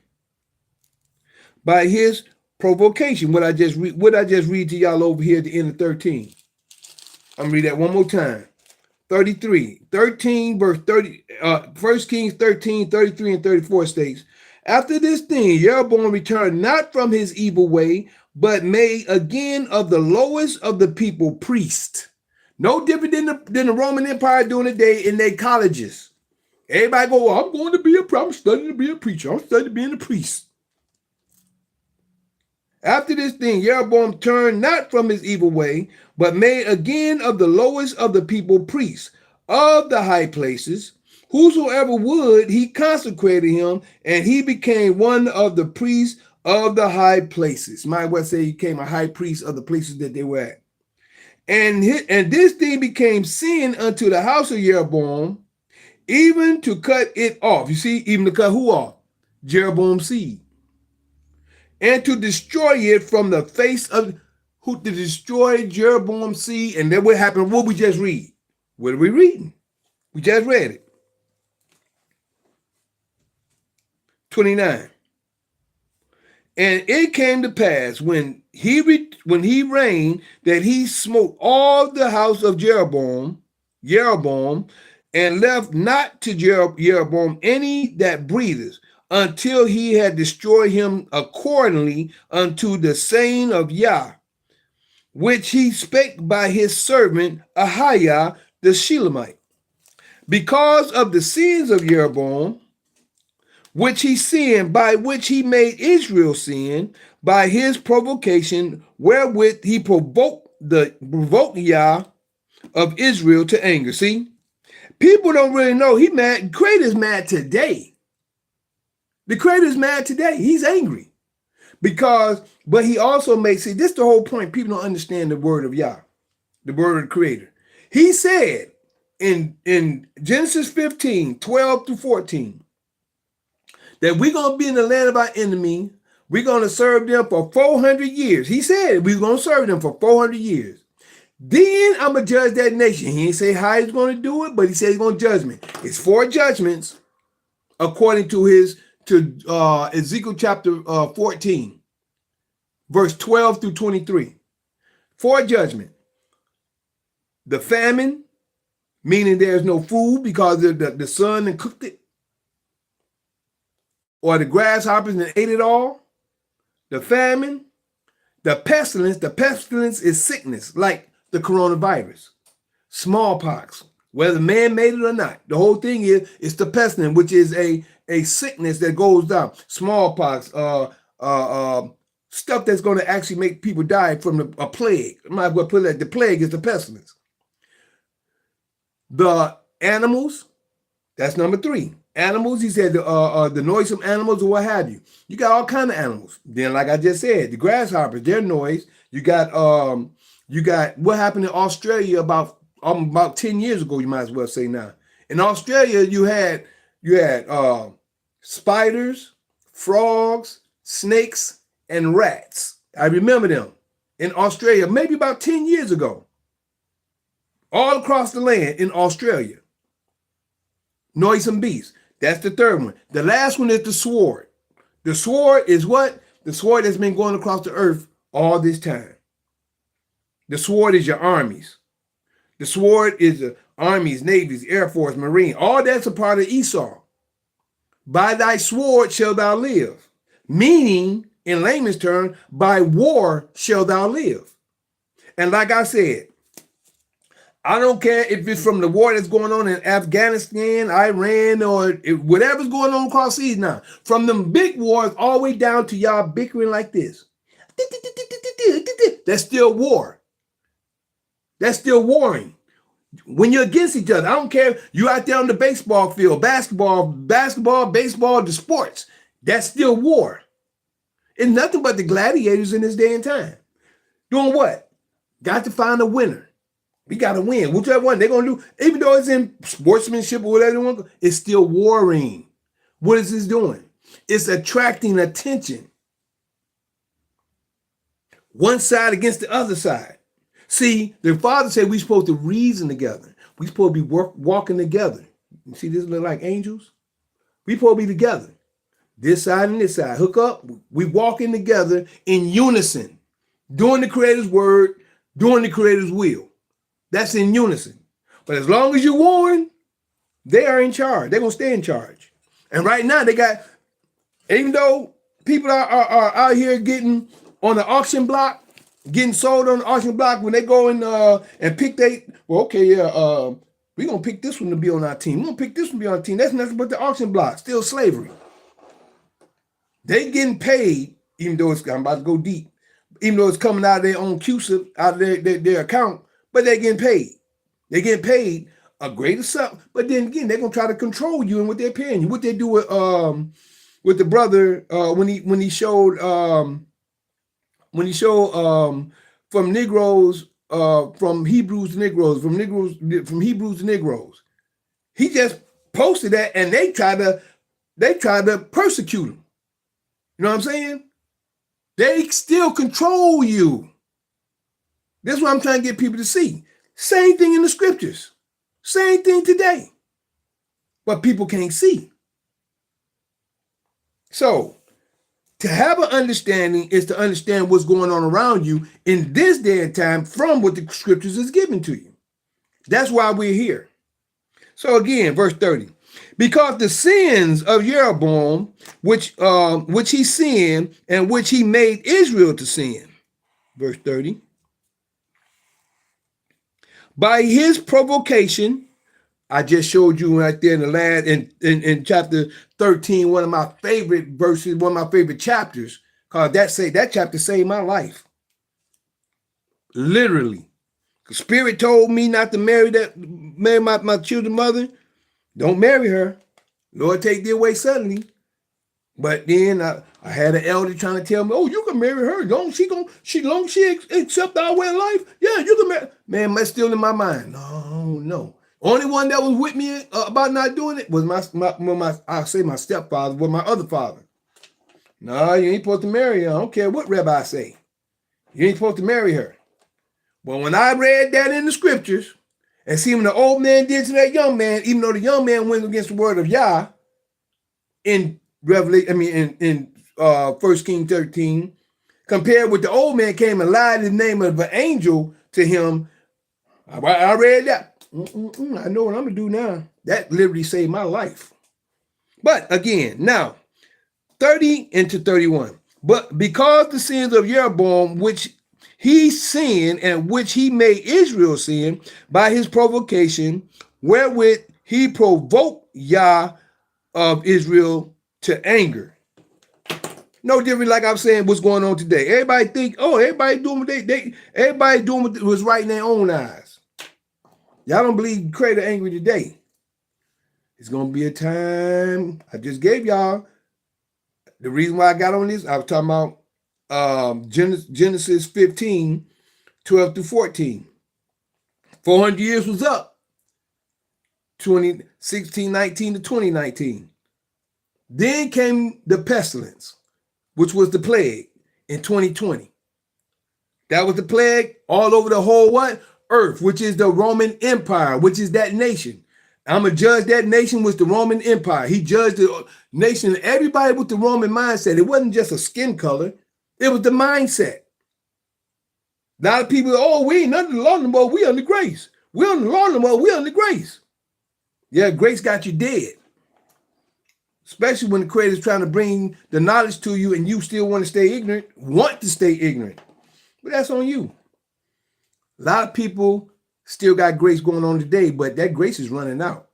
by his provocation. What I just read to y'all over here at the end of 13. I'm gonna read that one more time. 13 verse 30, 1 Kings 13, 33 and 34 states, after this thing, Jeroboam returned not from his evil way, but made again of the lowest of the people priest. No different than the Roman Empire during the day in their colleges. Everybody go, I'm going to be I'm studying to be a preacher. I'm studying being a priest. After this thing, Jeroboam turned not from his evil way, but made again of the lowest of the people priests of the high places. Whosoever would, he consecrated him, and he became one of the priests of the high places. Might well say he became a high priest of the places that they were at. And this thing became sin unto the house of Jeroboam, even to cut it off. You see, even to cut who off? Jeroboam's seed. And to destroy it from the face of to destroy Jeroboam's seed. And then what happened? What we just read? What are we reading? We just read it. 29. And it came to pass when he reigned that he smote all the house of Jeroboam, and left not to Jeroboam any that breatheth, until he had destroyed him accordingly unto the saying of Yah, which he spake by his servant Ahiah the Shilomite. Because of the sins of Jeroboam, which he sinned, by which he made Israel sin, by his provocation, wherewith he provoked Yah, of Israel to anger. See, people don't really know he mad. The Creator's mad today. The Creator's mad today. He's angry because, but he also makes it. This is the whole point. People don't understand the word of Yah, the word of the Creator. He said in Genesis 15, 12 through 14, that we're going to be in the land of our enemy. We're going to serve them for 400 years. He said we're going to serve them for 400 years. Then I'm going to judge that nation. He didn't say how he's going to do it, but he said he's going to judgment. It's 4 judgments according to Ezekiel chapter 14, verse 12 through 23. 4 judgment. The famine, meaning there's no food because the sun and cooked it, or the grasshoppers and ate it all. The famine, the pestilence is sickness, like the coronavirus, smallpox, whether man made it or not. The whole thing is it's the pestilence, which is a sickness that goes down. Smallpox, stuff that's going to actually make people die from a plague. I might as well put it like the plague is the pestilence. The animals, that's number 3. Animals, he said, the noisome animals or what have you. You got all kind of animals. Then, like I just said, the grasshoppers, their noise. You got what happened in Australia about 10 years ago. You might as well say now. In Australia, you had spiders, frogs, snakes, and rats. I remember them in Australia, maybe about 10 years ago. All across the land in Australia. Noisome beasts. That's the 3rd one. The last one is the sword. The sword is what? The sword that's been going across the earth all this time. The sword is your armies. The sword is the armies, navies, air force, marine. All that's a part of Esau. By thy sword shalt thou live. Meaning, in layman's terms, by war shalt thou live. And like I said, I don't care if it's from the war that's going on in Afghanistan, Iran, or whatever's going on across seas now. From them big wars all the way down to y'all bickering like this. That's still war. That's still warring. When you're against each other, I don't care. You out there on the baseball field, basketball, baseball, the sports. That's still war. It's nothing but the gladiators in this day and time. Doing what? Got to find a winner. We got to win. Whichever one they're going to do, even though it's in sportsmanship or whatever they want, it's still warring. What is this doing? It's attracting attention. One side against the other side. See, the Father said we're supposed to reason together. We're supposed to be walking together. You see this look like angels? We're supposed to be together. This side and this side. Hook up. We walking together in unison. Doing the Creator's word, doing the Creator's will. That's in unison. But as long as you warn, they are in charge. They're going to stay in charge. And right now they got, even though people are out here getting on the auction block, getting sold on the auction block, when they go in and pick we're going to pick this one to be on our team. We're going to pick this one to be on our team. That's nothing but the auction block. Still slavery. They getting paid, even though I'm about to go deep, even though it's coming out of their own QSIP, out of their account, but they're getting paid. They're getting paid a greater sum. But then again, they're gonna try to control you and what they're paying you. What they do with the brother when he showed from Negroes from Hebrews to Negroes, from Hebrews to Negroes. He just posted that and they tried to persecute him. You know what I'm saying? They still control you. That's what I'm trying to get people to see. Same thing in the scriptures. Same thing today. But people can't see. So, to have an understanding is to understand what's going on around you in this day and time from what the scriptures is given to you. That's why we're here. So again, verse 30. Because the sins of Jeroboam, which he sinned and which he made Israel to sin. Verse 30. By his provocation, I just showed you right there in the last in chapter 13, one of my favorite verses, one of my favorite chapters, because that chapter saved my life. Literally. Spirit told me not to marry my children's mother. Don't marry her. Lord, take thee away suddenly. But then I had an elder trying to tell me, oh, you can marry her. Long she accept our way of life. Yeah, you can marry. Man, that's still in my mind. No. Only one that was with me about not doing it was my stepfather, was my other father. No, you ain't supposed to marry her. I don't care what rabbi say. You ain't supposed to marry her. But when I read that in the scriptures and see when the old man did to that young man, even though the young man went against the word of Yah in Revelation, in 1 Kings 13, compared with the old man came and lied in the name of an angel to him. I read that. I know what I'm gonna do now. That literally saved my life. But again, now 30 into 31. But because the sins of Jeroboam, which he sinned and which he made Israel sin by his provocation, wherewith he provoked Yah of Israel to anger. No different, like I'm saying, what's going on today. Everybody think, everybody doing what everybody doing what was right in their own eyes. Y'all don't believe Creator angry today. It's gonna be a time. I just gave y'all the reason why I got on this. I was talking about Genesis 15, 12 through 14. 400 years was up. 1619 to 2019. Then came the pestilence, which was the plague in 2020. That was the plague all over the whole what? Earth, which is the Roman Empire, which is that nation. I'm going to judge that nation with the Roman Empire. He judged the nation, everybody with the Roman mindset. It wasn't just a skin color. It was the mindset. A lot of people, we ain't under the law no more. We under grace. We under the law no more. We under grace. Yeah, grace got you dead. Especially when the Creator's trying to bring the knowledge to you and you still want to stay ignorant, want to stay ignorant. But that's on you. A lot of people still got grace going on today, but that grace is running out.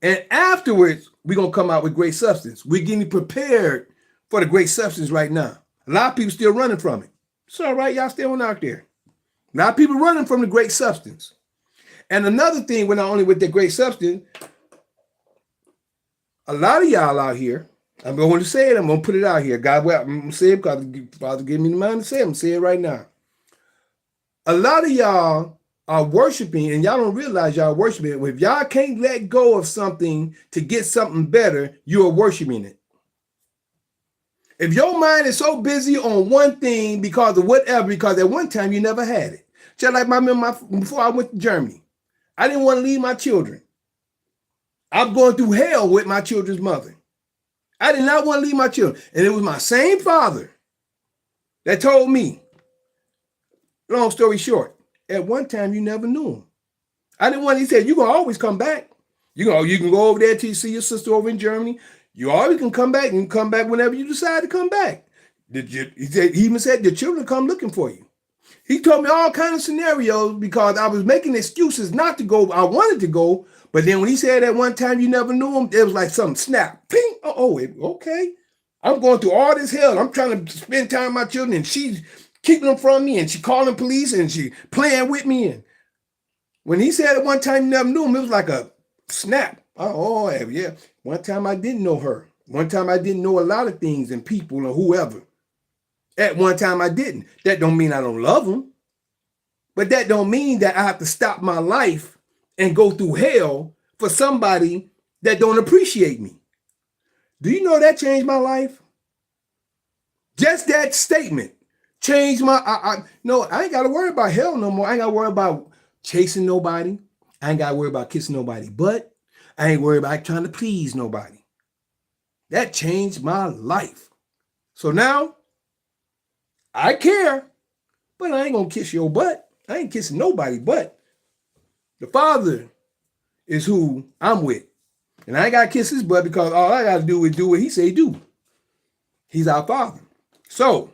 And afterwards, we're going to come out with great substance. We're getting prepared for the great substance right now. A lot of people still running from it. It's all right, y'all still out there. A lot of people running from the great substance. And another thing, we're not only with the great substance, a lot of y'all out here, I'm going to say it, I'm going to put it out here. God, well, I'm going to say it because Father gave me the mind to say it. I'm going to say it right now. A lot of y'all are worshiping, and y'all don't realize y'all worshiping. If y'all can't let go of something to get something better, you are worshiping it. If your mind is so busy on one thing because of whatever, because at one time you never had it. Just like before I went to Germany, I didn't want to leave my children. I'm going through hell with my children's mother. I did not want to leave my children. And it was my same father that told me, long story short, at one time you never knew him. I didn't want, he said, you're going to always come back. You can go over there to see your sister over in Germany. You always can come back and come back whenever you decide to come back. He even said the children come looking for you. He told me all kinds of scenarios because I was making excuses not to go. I wanted to go, but then when he said at one time you never knew him, it was like something snap. Ping. Okay. I'm going through all this hell. I'm trying to spend time with my children, and she's keeping them from me, and she calling police, and she playing with me. And when he said at one time you never knew him, it was like a snap. Yeah. One time I didn't know her. One time I didn't know a lot of things and people or whoever. At one time I didn't. That don't mean I don't love them. But that don't mean that I have to stop my life and go through hell for somebody that don't appreciate me. Do you know that changed my life? Just that statement changed my, I ain't got to worry about hell no more. I ain't got to worry about chasing nobody. I ain't got to worry about kissing nobody, but I ain't worried about trying to please nobody. That changed my life. So now I care, but I ain't going to kiss your butt. I ain't kissing nobody but the Father is who I'm with. And I ain't got to kiss his butt because all I got to do is do what he say do. He's our Father. So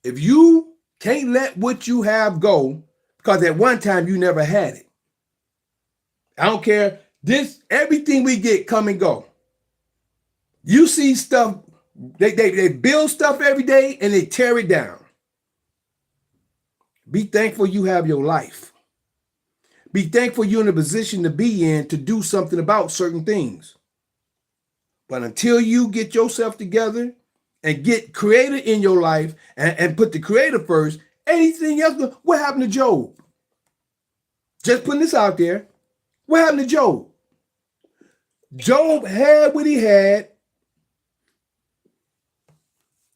if you can't let what you have go because at one time you never had it. I don't care. Everything we get come and go. You see stuff, they build stuff every day and they tear it down. Be thankful you have your life. Be thankful you're in a position to be in to do something about certain things. But until you get yourself together and get creator in your life and put the creator first, anything else, what happened to Job? Just putting this out there. What happened to Job? Job had what he had.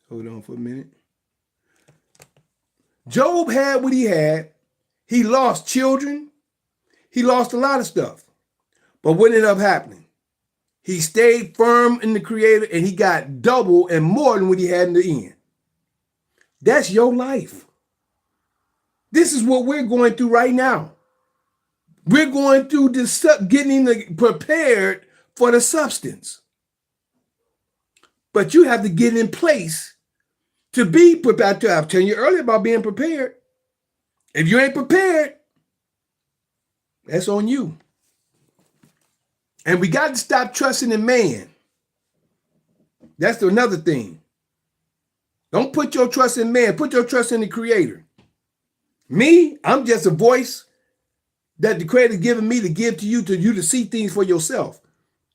Hold on for a minute. Job had what he had. He lost children. He lost a lot of stuff. But what ended up happening? He stayed firm in the creator and he got double and more than what he had in the end. That's your life. This is what we're going through right now. We're going through this, getting prepared for the substance. But you have to get in place to be prepared. I was telling you earlier about being prepared. If you ain't prepared, that's on you. And we got to stop trusting in man. That's another thing. Don't put your trust in man. Put your trust in the creator. Me, I'm just a voice that the creator given me to give to you to see things for yourself.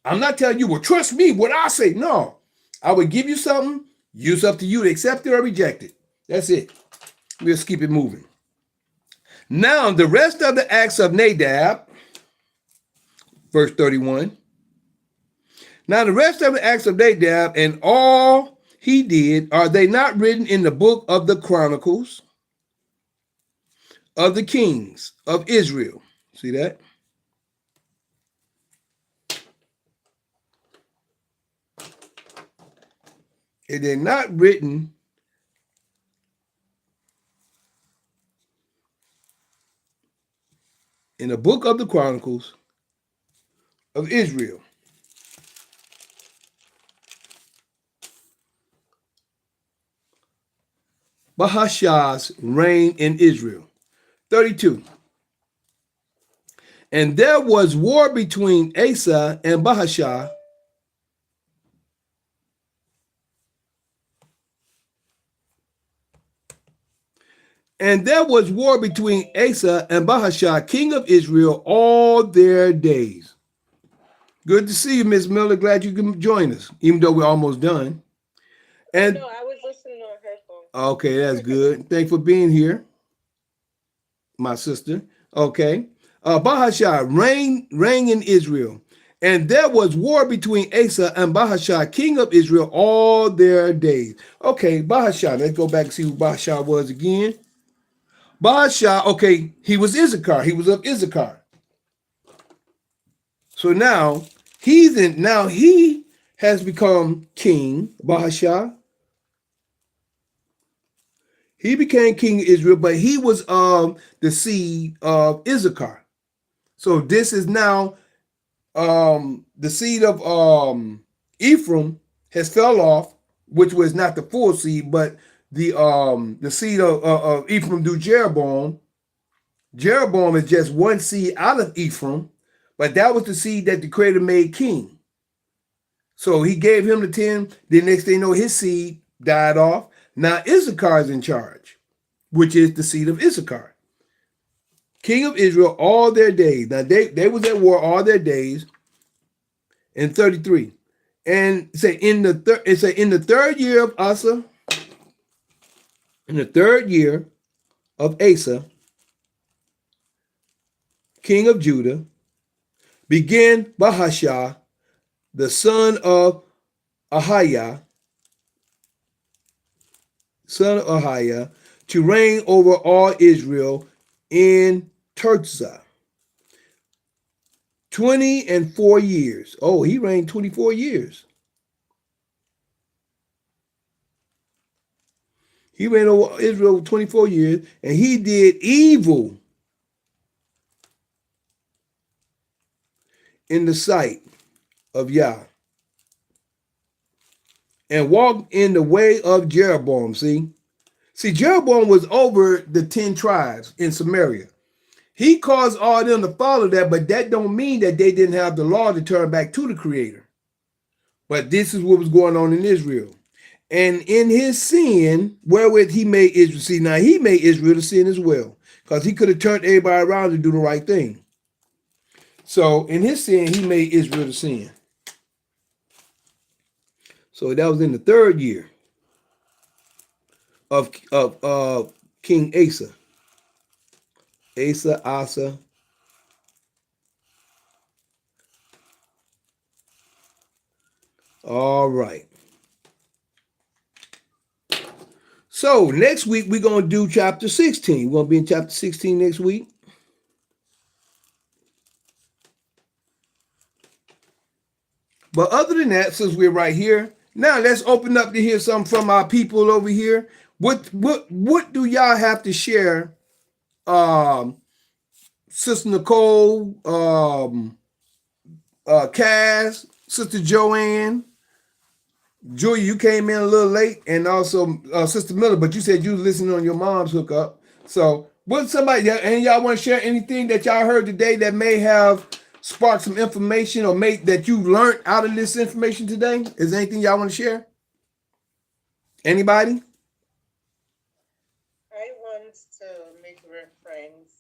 I'm not telling you, well, trust me, what I say. No, I would give you something. It's up to you to accept it or reject it. That's it. We'll keep it moving. Now, the rest of the acts of Nadab, verse 31. Now, the rest of the acts of Nadab and all he did, are they not written in the book of the Chronicles of the kings of Israel? See that? It is not written in the book of the Chronicles of Israel. Bahashah's reign in Israel. 32. And there was war between Asa and Bahashah, and there was war between Asa and Bahashah, king of Israel, all their days. Good to see you, Miss Miller. Glad you can join us, even though we're almost done. And No, I was listening on her phone. okay, that's good. Thanks for being here, my sister. Okay. Bahashah reigned in Israel. And there was war between Asa and Bahashah, king of Israel, all their days. Okay, Bahashah. Let's go back and see who Bahashah was again. Bahashah, okay, he was Issachar. He was of Issachar. So now he has become king, Bahashah. He became king of Israel, but he was of the seed of Issachar. So this is now the seed of Ephraim has fell off, which was not the full seed, but the seed of Ephraim through Jeroboam. Jeroboam is just one seed out of Ephraim, but that was the seed that the creator made king. So he gave him the 10. The next thing you know, his seed died off. Now Issachar is in charge, which is the seed of Issachar. King of Israel all their days. Now they was at war all their days. In 33. And say in the third year of Asa, in the third year of Asa, king of Judah, began Bahashah, the son of Ahiah, to reign over all Israel in Tirzah. 24 years. Oh, he reigned 24 years. He reigned over Israel 24 years, and he did evil in the sight of Yah, and walked in the way of Jeroboam. See, Jeroboam was over the 10 tribes in Samaria. He caused all of them to follow that, but that don't mean that they didn't have the law to turn back to the creator. But this is what was going on in Israel. And in his sin, wherewith he made Israel. See, now he made Israel to sin as well. Because he could have turned everybody around to do the right thing. So in his sin, he made Israel to sin. So that was in the third year of King Asa. Asa. All right. So next week we're gonna do chapter 16. We're gonna be in chapter 16 next week. But other than that, since we're right here, now let's open up to hear something from our people over here. What do y'all have to share? Sister Nicole, Cass, Sister Joanne, Julia, you came in a little late, and also Sister Miller, but you said you was listening on your mom's hookup. So, what somebody and y'all want to share anything that y'all heard today that may have sparked some information or made that you learned out of this information today? Is there anything y'all want to share? Anybody? I want to make reference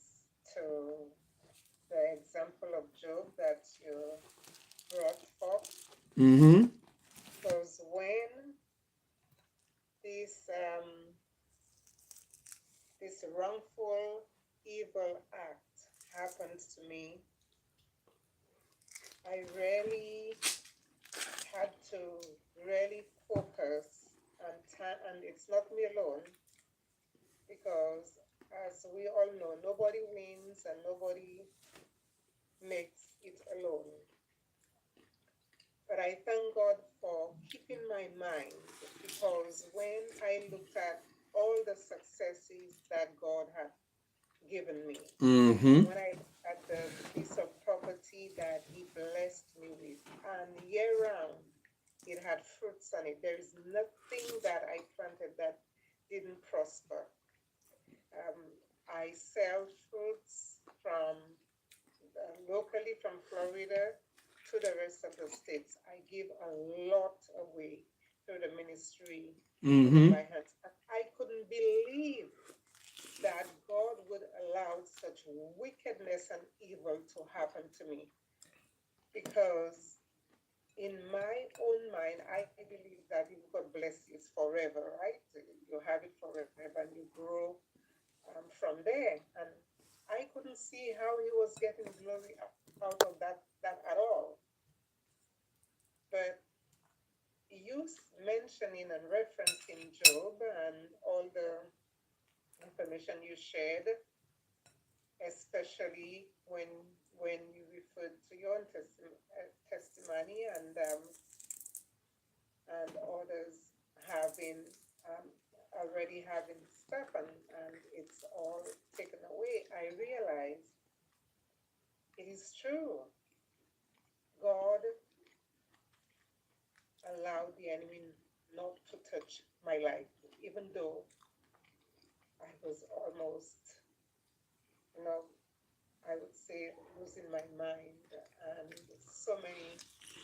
to the example of Job that you brought forth. Mm-hmm. Because when this this wrongful evil act happens to me, I really had to really focus and it's not me alone, because as we all know, nobody wins and nobody makes it alone. But I thank God for keeping my mind, because when I looked at all the successes that God had given me, Mm-hmm. when I looked at the piece of property that He blessed me with, and year round it had fruits on it, there is nothing that I planted that didn't prosper. Um, I sell fruits from locally from Florida to the rest of the states. I give a lot away through the ministry in Mm-hmm. my hands. And I couldn't believe that God would allow such wickedness and evil to happen to me, because in my own mind, I believe that if God bless you, it's forever, right? You have it forever and you grow from there. And I couldn't see how He was getting glory out of that at all. But you mentioning and referencing Job and all the information you shared, especially when you referred to your own testimony and others having um, already having stuff and it's all taken away, I realize it is true. God allowed the enemy not to touch my life, even though I was almost, you know, I would say losing my mind, and so many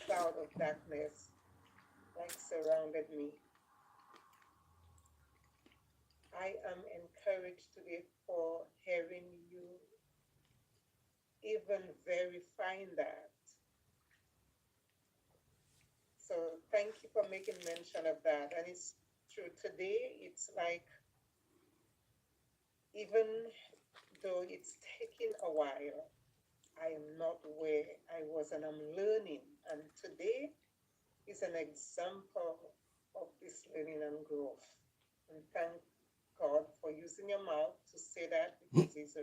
cloud of darkness like surrounded me. I am encouraged today for hearing you even verifying that. So thank you for making mention of that. And it's true. Today, it's like, even though it's taking a while, I am not where I was, and I'm learning. And today is an example of this learning and growth. And thank God for using your mouth to say that, because He's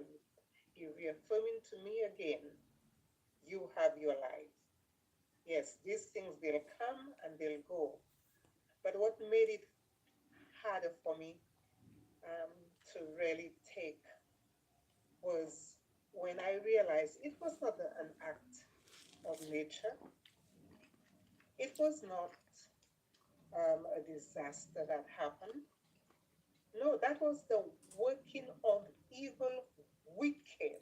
reaffirming to me again, you have your life. Yes, these things, they'll come and they'll go. But what made it harder for me um, to really take was when I realized it was not an act of nature. It was not a disaster that happened. No, that was the working of evil, wicked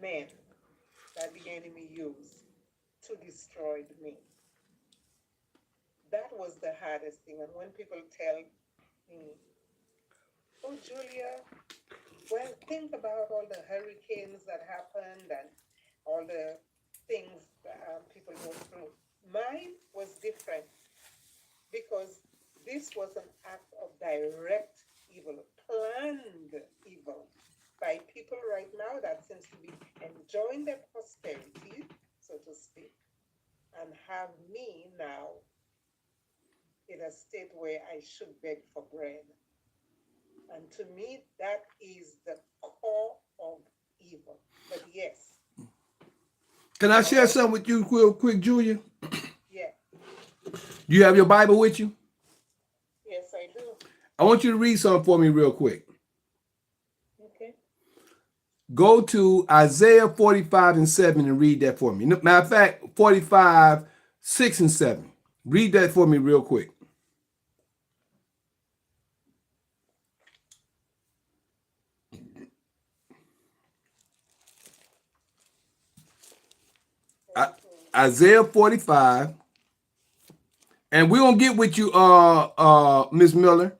men that the enemy used to destroy me. that was the hardest thing. And when people tell me, oh, Julia, well, think about all the hurricanes that happened and all the things that people go through. Mine was different because this was an act of direct evil, planned evil by people right now that seems to be enjoying their prosperity, so to speak, and have me now in a state where I should beg for bread. And to me, that is the core of evil. But yes, Can I share something with you real quick, Julia? yeah, You have your Bible with you? yes, I do. I want you to read something for me real quick. Okay. Go to Isaiah 45 and 7 and read that for me. Matter of fact, 45, 6 and 7. Read that for me real quick. Isaiah 45. And we're gonna get with you, Miss Miller.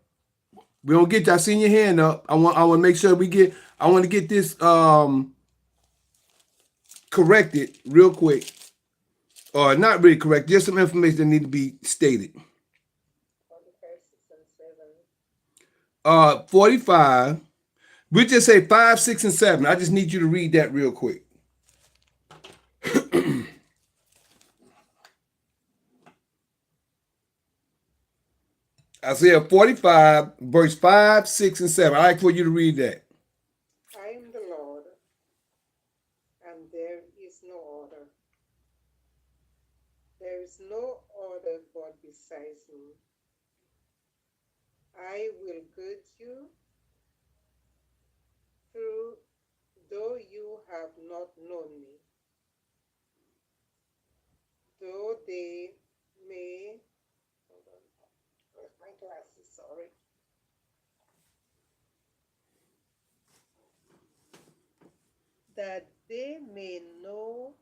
We're gonna get you. I seen your hand up. I want to make sure I want to get this corrected real quick. Or not really correct. Just some information that need to be stated. 45. We just say 5, 6, and 7. I just need you to read that real quick. Isaiah 45, verse 5, 6, and 7. I'd like for you to read that. I am the Lord, and there is no other. There is no other God besides me. I will guide you through, though you have not known me. Though they may, hold on, where's my glasses? Sorry. That they may know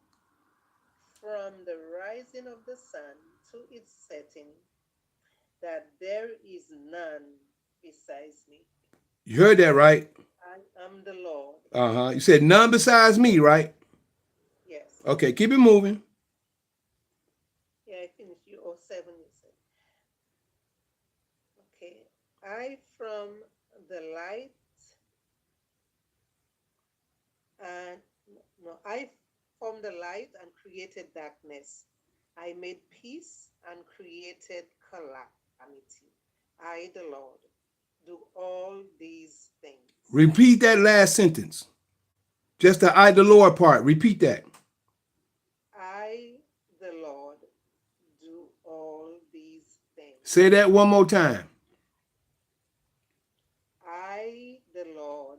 from the rising of the sun to its setting that there is none besides me. You heard that, right? I am the Lord. You said none besides me, right? Yes. Okay, keep it moving. Yeah, I finished you. Oh, 7, you said. Okay. I from the light and no, I formed the light and created darkness. I made peace and created calamity. I, the Lord, do all these things. Repeat that last sentence. Just the I, the Lord part. Repeat that. I, the Lord, do all these things. Say that one more time. I, the Lord,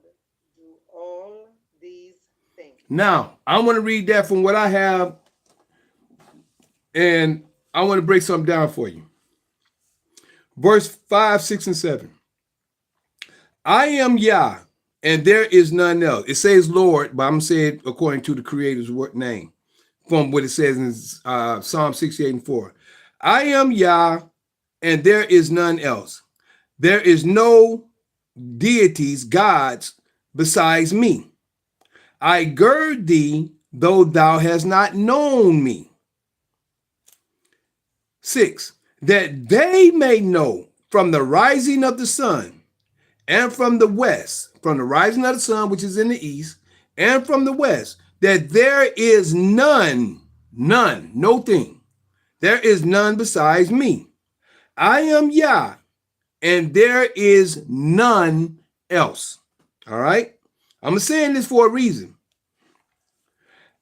do all these things. Now, I want to read that from what I have, and I want to break something down for you. Verse 5, 6, and 7. I am Yah, and there is none else. It says Lord, but I'm saying according to the Creator's name, from what it says in Psalm 68 and 4. I am Yah, and there is none else. There is no deities, gods, besides me. I gird thee, though thou hast not known me. 6. That they may know from the rising of the sun and from the west, from the rising of the sun, which is in the east, and from the west, that there is none, no thing. There is none besides me. I am Yah, and there is none else. All right? I'm saying this for a reason.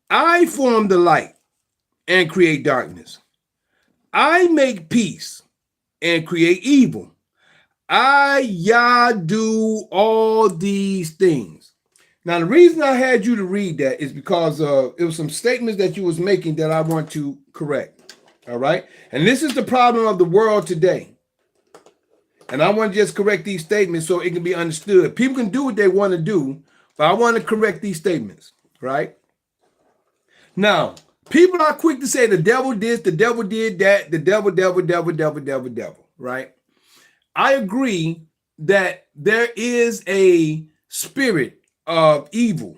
I form the light and create darkness. I make peace and create evil. I, Yah, do all these things. Now, the reason I had you to read that is because it was some statements that you was making that I want to correct. All right? And this is the problem of the world today. And I want to just correct these statements so it can be understood. People can do what they want to do, but I want to correct these statements, right? Now, People are quick to say the devil did, the devil did that, the devil, right? I agree that there is a spirit of evil.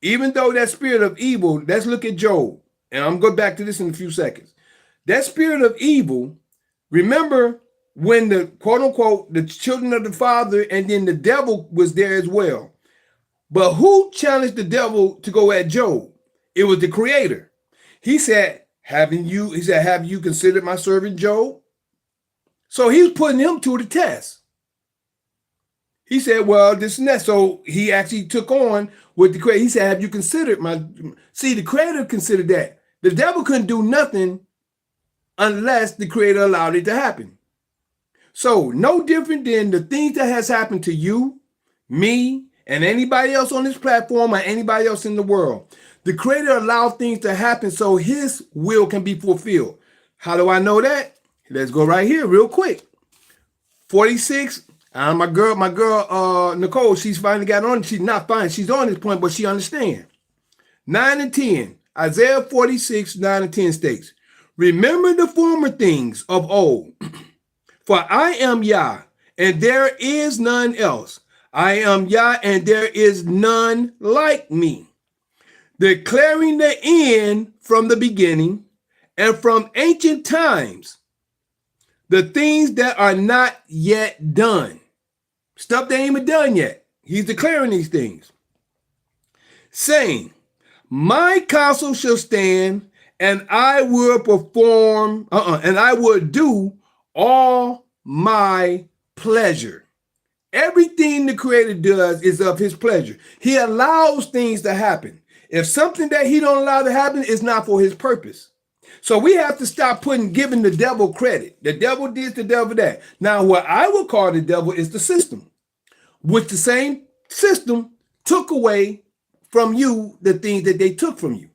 Even though that spirit of evil, let's look at Job. And I'm going to go back to this in a few seconds. That spirit of evil, remember when the quote unquote, the children of the father and then the devil was there as well. But who challenged the devil to go at Job? It was the creator. He said, have you considered my servant Job? So he was putting him to the test. He said, well, this and that. So he actually took on with the creator. He said, have you considered see, the creator considered that. The devil couldn't do nothing unless the creator allowed it to happen. So no different than the things that has happened to you, me, and anybody else on this platform or anybody else in the world. The creator allowed things to happen so his will can be fulfilled. How do I know that? Let's go right here real quick. 46. My girl, Nicole, she's finally got on. She's not fine. She's on this point, but she understands. 9 and 10. Isaiah 46, 9 and 10 states, remember the former things of old, for I am Yah, and there is none else. I am Yah, and there is none like me, declaring the end from the beginning and from ancient times, the things that are not yet done. Stuff that ain't even done yet. He's declaring these things, saying, my counsel shall stand, and I will perform, and I will do all my pleasure. Everything the creator does is of his pleasure. He allows things to happen. If something that he don't allow to happen is not for his purpose. So we have to stop giving the devil credit. The devil did, the devil that. Now, what I would call the devil is the system, which the same system took away from you the things that they took from you.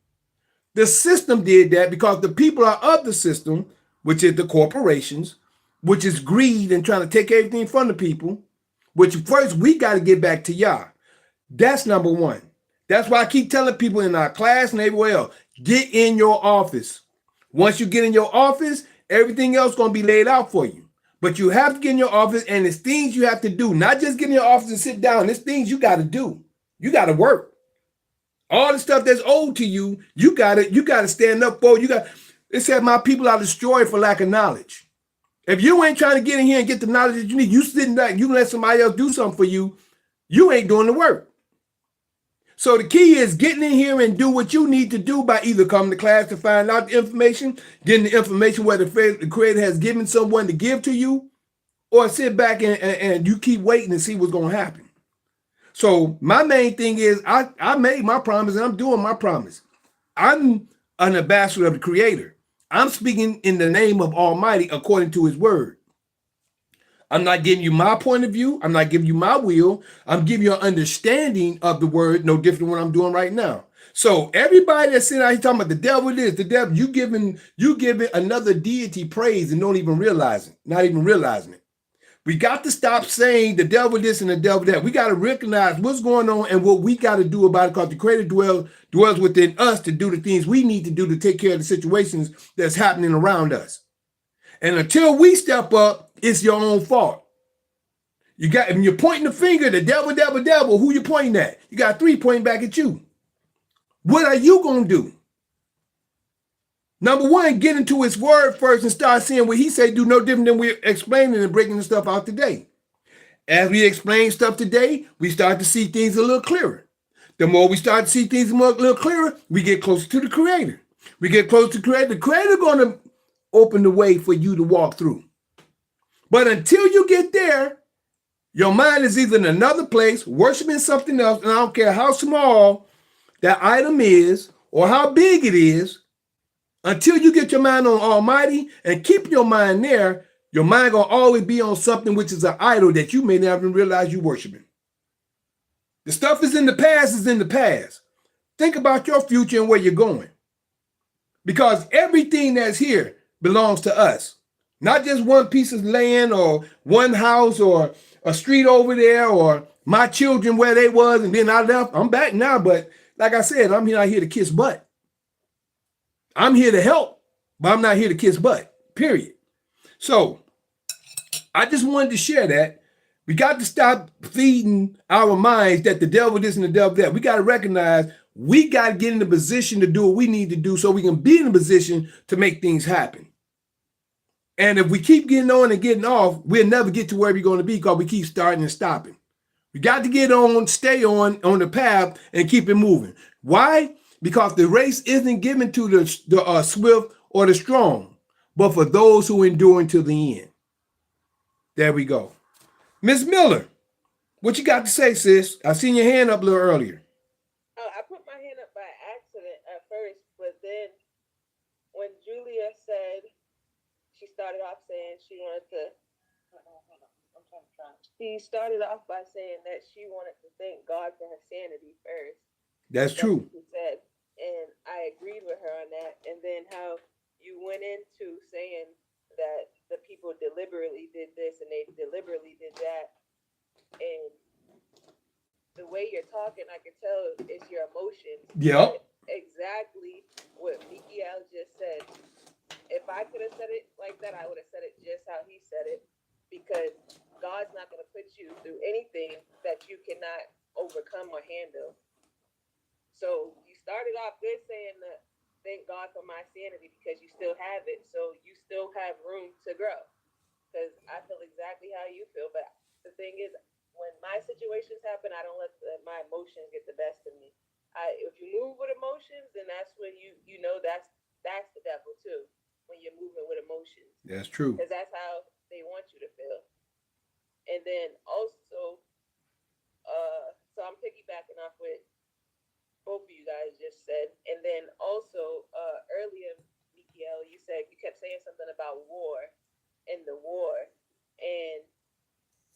The system did that because the people are of the system, which is the corporations, which is greed and trying to take everything from the people, which first we got to get back to Yah. That's number one. That's why I keep telling people in our class and everywhere else, get in your office. Once you get in your office, everything else is going to be laid out for you. But you have to get in your office, and it's things you have to do. Not just get in your office and sit down. It's things you got to do. You got to work. All the stuff that's owed to you, you got to stand up for. It said my people are destroyed for lack of knowledge. If you ain't trying to get in here and get the knowledge that you need, you sitting back, you let somebody else do something for you, you ain't doing the work. So the key is getting in here and do what you need to do by either coming to class to find out the information, getting the information where the creator has given someone to give to you, or sit back and you keep waiting and see what's going to happen. So my main thing is I made my promise and I'm doing my promise. I'm an ambassador of the creator. I'm speaking in the name of Almighty according to his word. I'm not giving you my point of view. I'm not giving you my will. I'm giving you an understanding of the word, no different than what I'm doing right now. So everybody that's sitting out here talking about the devil is the devil, you giving another deity praise and don't even realize it, not even realizing it. We got to stop saying the devil this and the devil that. We got to recognize what's going on and what we got to do about it, because the creator dwells within us to do the things we need to do to take care of the situations that's happening around us. And until we step up, it's your own fault. And you're pointing the finger, the devil, who you pointing at? You got three pointing back at you. What are you going to do? Number one, get into his word first and start seeing what he say, do no different than we're explaining and breaking the stuff out today. As we explain stuff today, we start to see things a little clearer. The more we start to see things a little clearer, we get closer to the creator. We get closer to the creator. The creator going to open the way for you to walk through. But until you get there, your mind is either in another place, worshiping something else, and I don't care how small that item is or how big it is, until you get your mind on Almighty and keep your mind there, your mind going to always be on something which is an idol that you may not even realize you're worshiping. The stuff is in the past. Think about your future and where you're going. Because everything that's here belongs to us. Not just one piece of land or one house or a street over there or my children where they was and then I left. I'm back now, but like I said, I'm not here to kiss butt. I'm here to help, but I'm not here to kiss butt, period. So I just wanted to share that. We got to stop feeding our minds that the devil this and the devil that. We got to recognize we got to get in the position to do what we need to do so we can be in a position to make things happen. And if we keep getting on and getting off, we'll never get to where we're going to be because we keep starting and stopping. We got to get on, stay on the path and keep it moving. Why? Because the race isn't given to the swift or the strong, but for those who endure until the end. There we go. Miss Miller, what you got to say, sis? I seen your hand up a little earlier. Oh, I put my hand up by accident at first, but then when Julia said, she started off saying she wanted to. Hold on. I'm trying to try. She started off by saying that she wanted to thank God for her sanity first. That's true. She said, and I agreed with her on that. And then how you went into saying that the people deliberately did this and they deliberately did that. And the way you're talking, I can tell it's your emotions. Yep. Exactly what Mikael just said. If I could have said it like that, I would have said it just how he said it, because God's not going to put you through anything that you cannot overcome or handle. So you started off good saying that, thank God for my sanity, because you still have it. So you still have room to grow, because I feel exactly how you feel. But the thing is, when my situations happen, I don't let my emotions get the best of me. If you move with emotions, then that's when you know that's the devil too. When you're moving with emotions. That's true. Because that's how they want you to feel. And then also, so I'm piggybacking off what both of you guys just said. And then also, earlier, Mikael, you kept saying something about war and the war. And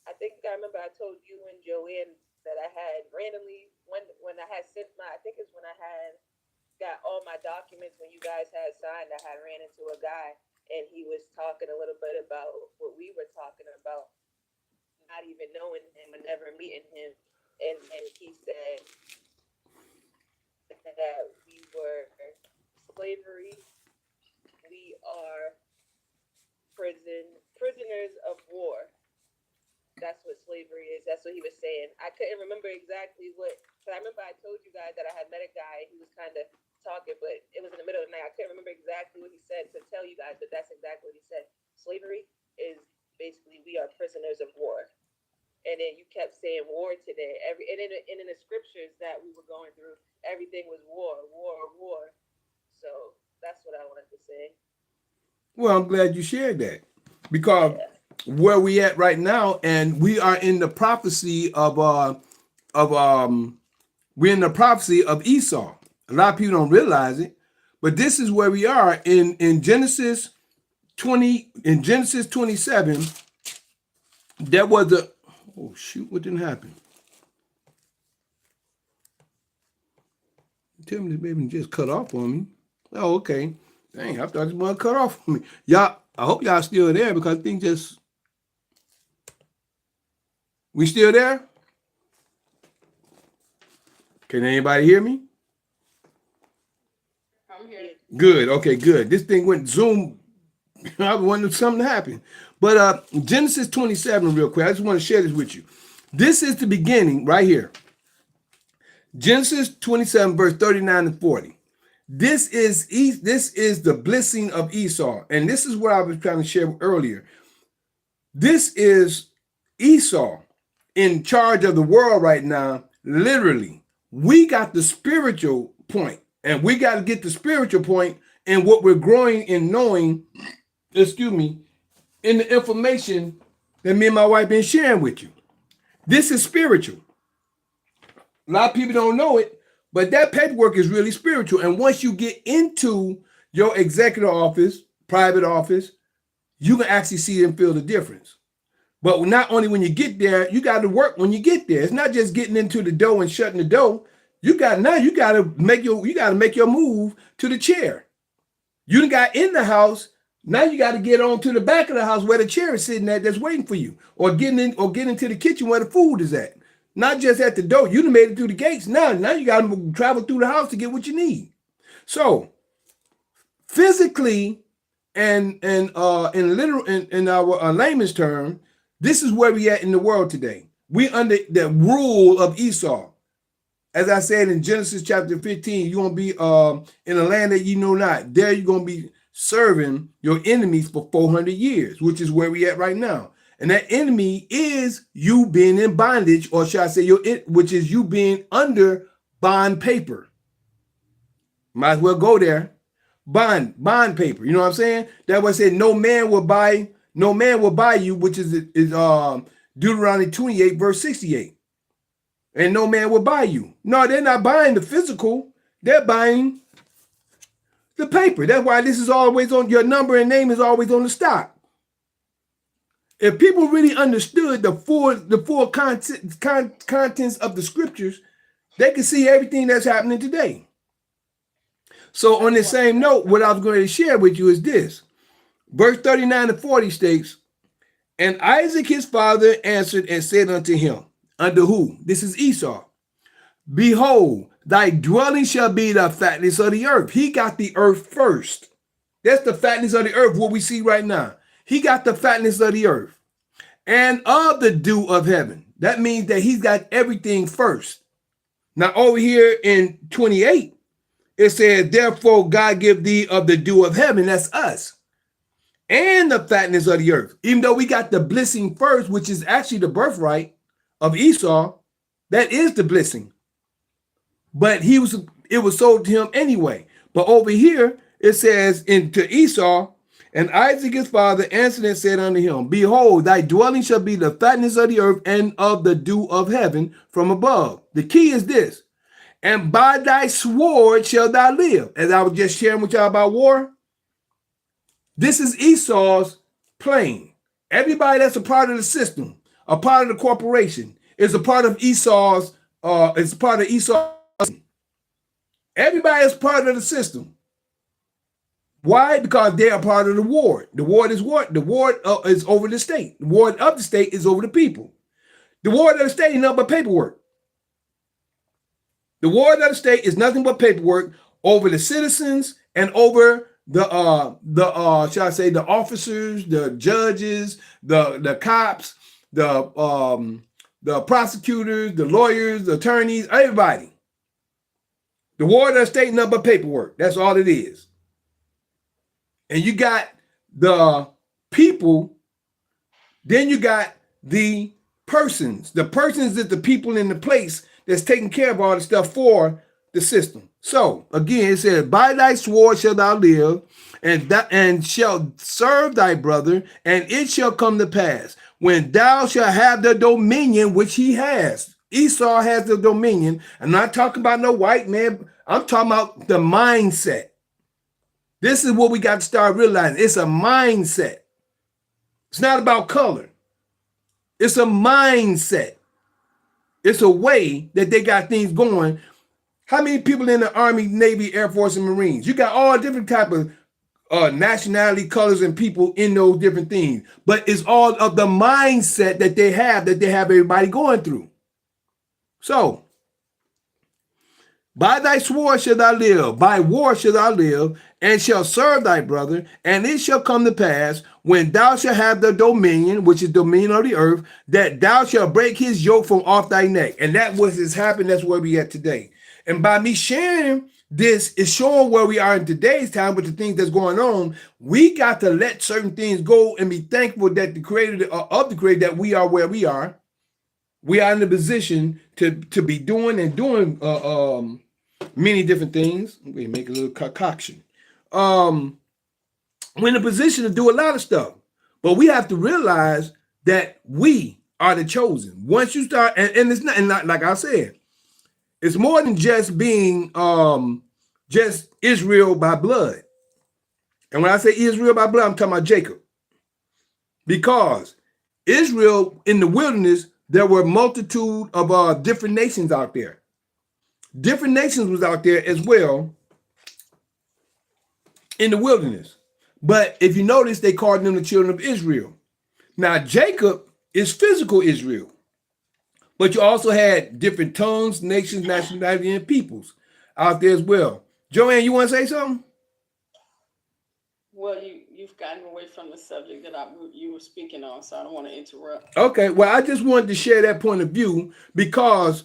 I think I remember I told you and Joanne that I had randomly, when I had sent I think it's when I had got all my documents when you guys had signed, I had ran into a guy and he was talking a little bit about what we were talking about, not even knowing him and never meeting him. And he said that we were slavery, we are prisoners of war. That's what slavery is. That's what he was saying. I couldn't remember exactly what, because I remember I told you guys that I had met a guy, he was kind of talking, but it was in the middle of the night. I couldn't remember exactly what he said to tell you guys, but that's exactly what he said. Slavery is basically we are prisoners of war. And then you kept saying war today. And in the scriptures that we were going through, everything was war. So that's what I wanted to say. Well, I'm glad you shared that, because where we at right now, and we are in the prophecy of we're in the prophecy of Esau. A lot of people don't realize it, but this is where we are in Genesis 20, in Genesis 27. There was a, oh shoot, what didn't happen? Tell me this baby just cut off on me. Oh, okay. Dang, I thought this one cut off on me. Y'all, I hope y'all still there, because I think just, we still there? Can anybody hear me? I'm here. Good. Okay, good. This thing went Zoom. I wondered if something happened. But Genesis 27, real quick. I just want to share this with you. This is the beginning right here. Genesis 27, verse 39 and 40. This is the blessing of Esau. And this is what I was trying to share earlier. This is Esau in charge of the world right now, literally. We got the spiritual point, and we got to get the spiritual point in what we're growing and knowing, in the information that me and my wife been sharing with you. This is spiritual. A lot of people don't know it, but that paperwork is really spiritual. And once you get into your executive office, private office, you can actually see and feel the difference. But not only when you get there, you got to work when you get there. It's not just getting into the door and shutting the door. You got to make your move to the chair. You got in the house. Now you got to get on to the back of the house where the chair is sitting at that's waiting for you, or get into the kitchen where the food is at. Not just at the door. You done made it through the gates. Now you got to travel through the house to get what you need. So physically and in literal in our layman's term, this is where we at in the world today. We under the rule of Esau. As I said in Genesis chapter 15, you're gonna be in a land that you know not. There you're gonna be serving your enemies for 400 years, which is where we at right now. And that enemy is you being in bondage, or should I say which is you being under bond paper. Might as well go there. Bond paper. You know what I'm saying? That was said, no man will buy you, which is Deuteronomy 28, verse 68. And no man will buy you. No, they're not buying the physical, they're buying the paper. That's why this is always on your number and name is always on the stock. If people really understood the full contents of the scriptures, they could see everything that's happening today. So on the same note, what I was going to share with you is this. Verse 39 to 40 states, and Isaac his father answered and said unto him, unto who? This is Esau. Behold, thy dwelling shall be the fatness of the earth. He got the earth first. That's the fatness of the earth, what we see right now. He got the fatness of the earth and of the dew of heaven. That means that he's got everything first. Now over here in 28, it says, therefore God give thee of the dew of heaven, that's us, and the fatness of the earth. Even though we got the blessing first, which is actually the birthright of Esau, that is the blessing. But it was sold to him anyway. But over here, it says to Esau, and Isaac his father answered and said unto him, behold, thy dwelling shall be the fatness of the earth and of the dew of heaven from above. The key is this, and by thy sword shall thou live. As I was just sharing with y'all about war, this is Esau's plane. Everybody that's a part of the system, a part of the corporation, is a part of Esau's, it's part of Esau's. Everybody is part of the system. Why? Because they are part of the ward. The ward is what? The ward is over the state. The ward of the state is over the people. The ward of the state is nothing but paperwork. The ward of the state is nothing but paperwork over the citizens and over the shall I say, the officers, the judges, the cops, the prosecutors, the lawyers, the attorneys, everybody. The ward of the state, nothing but paperwork. That's all it is. And you got the people, then you got the persons. The persons is the people in the place that's taking care of all the stuff for the system. So again, it says, by thy sword shalt thou live, and shalt serve thy brother, and it shall come to pass, when thou shalt have the dominion which he has. Esau has the dominion. I'm not talking about no white man. I'm talking about the mindset. This is what we got to start realizing. It's a mindset. It's not about color. It's a mindset. It's a way that they got things going. How many people in the Army, Navy, Air Force, and Marines? You got all different type of nationality, colors, and people in those different things. But it's all of the mindset that they have everybody going through. So, by thy sword shalt thou live, by war shalt thou live, and shall serve thy brother, and it shall come to pass, when thou shalt have the dominion, which is dominion of the earth, that thou shalt break his yoke from off thy neck. And that what has happened, that's where we at today. And by me sharing this, is showing where we are in today's time with the things that's going on. We got to let certain things go and be thankful that the creator of the creator, that we are where we are. We are in the position to be doing many different things. We make a little concoction. We're in a position to do a lot of stuff, but we have to realize that we are the chosen. Once you start, and it's not like I said, it's more than just being just Israel by blood. And when I say Israel by blood, I'm talking about Jacob, because Israel in the wilderness, there were a multitude of different nations out there. Different nations was out there as well in the wilderness. But if you notice, they called them the children of Israel. Now, Jacob is physical Israel. But you also had different tongues, nations, nationalities, and peoples out there as well. Joanne, you want to say something? Well, you've gotten away from the subject that you were speaking on, so I don't want to interrupt. Okay, well, I just wanted to share that point of view because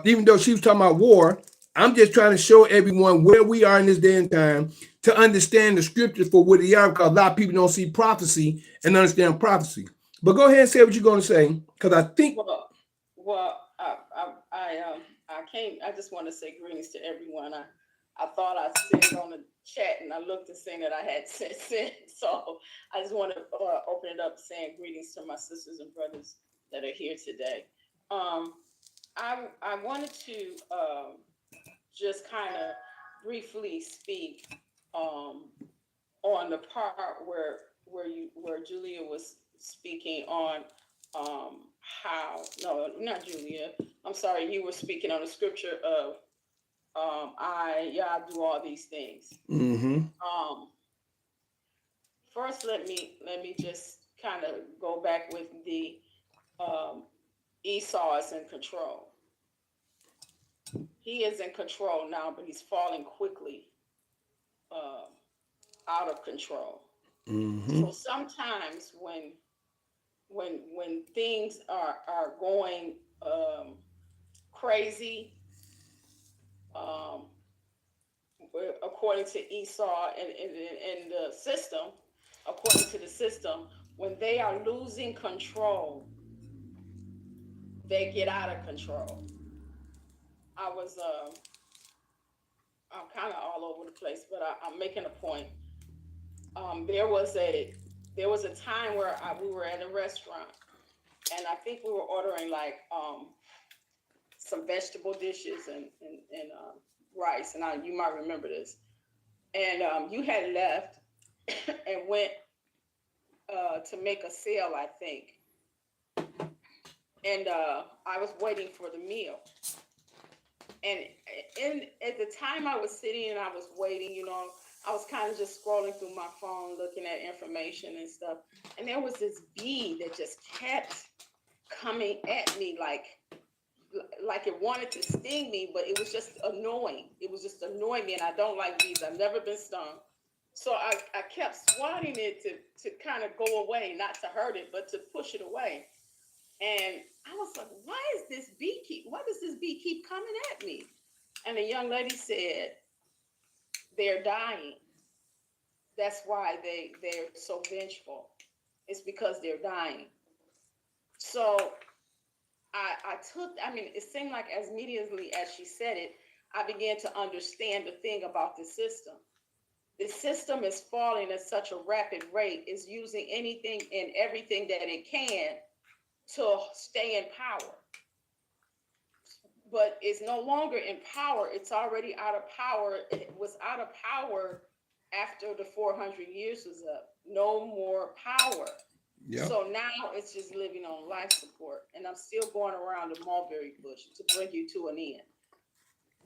even though she was talking about war, I'm just trying to show everyone where we are in this day and time to understand the scriptures for what they are, because a lot of people don't see prophecy and understand prophecy. But go ahead and say what you're going to say, because I think. I came. I just want to say greetings to everyone. I thought I said it on the chat, and I looked and saying that I had said. So I just want to open it up, saying greetings to my sisters and brothers that are here today. I wanted to just kind of briefly speak on the part where Julia was speaking on how no, not Julia, I'm sorry, you were speaking on the scripture of I do all these things. Mm-hmm. First let me just kind of go back with the Esau is in control. He is in control now, but he's falling quickly out of control. Mm-hmm. So sometimes when things are going crazy, according to Esau and the system, according to the system, when they are losing control, they get out of control. I'm kind of all over the place, but I'm making a point. There was a time where we were at a restaurant, and I think we were ordering like some vegetable dishes and rice, and you might remember this. And you had left and went to make a sale, I think. And I was waiting for the meal. And at the time I was sitting and I was waiting, I was kind of just scrolling through my phone, looking at information and stuff. And there was this bee that just kept coming at me like it wanted to sting me, but it was just annoying. It was just annoying me, and I don't like bees. I've never been stung. So I kept swatting it to kind of go away, not to hurt it, but to push it away. And I was like, why does this bee keep coming at me? And the young lady said, they're dying. That's why they're so vengeful. It's because they're dying. So it seemed like as immediately as she said it, I began to understand the thing about the system. The system is falling at such a rapid rate, is using anything and everything that it can to stay in power. But it's no longer in power. It's already out of power. It was out of power after the 400 years was up. No more power. Yep. So now it's just living on life support. And I'm still going around the mulberry bush to bring you to an end.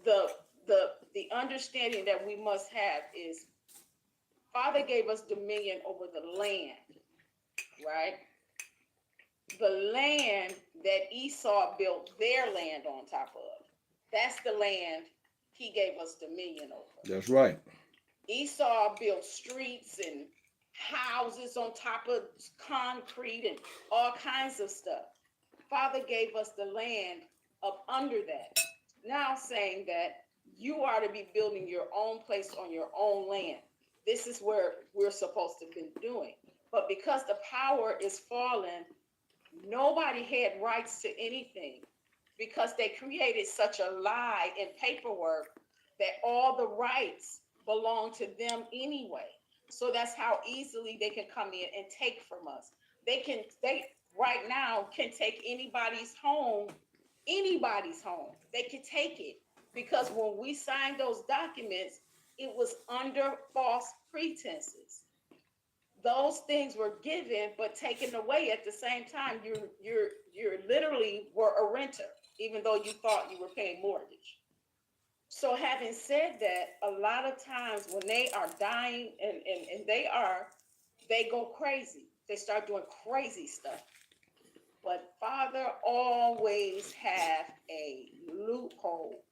The understanding that we must have is Father gave us dominion over the land, right? The land that Esau built their land on top of. That's the land he gave us dominion over. That's right. Esau built streets and houses on top of concrete and all kinds of stuff. Father gave us the land up under that. Now saying that you are to be building your own place on your own land. This is where we're supposed to be doing. But because the power is fallen, nobody had rights to anything because they created such a lie in paperwork that all the rights belong to them anyway. So that's how easily they can come in and take from us. They right now can take anybody's home. They can take it because when we signed those documents, it was under false pretenses. Those things were given but taken away at the same time. You're literally were a renter, even though you thought you were paying mortgage. So having said that, a lot of times when they are dying and they go crazy. They start doing crazy stuff. But Father always have a loophole,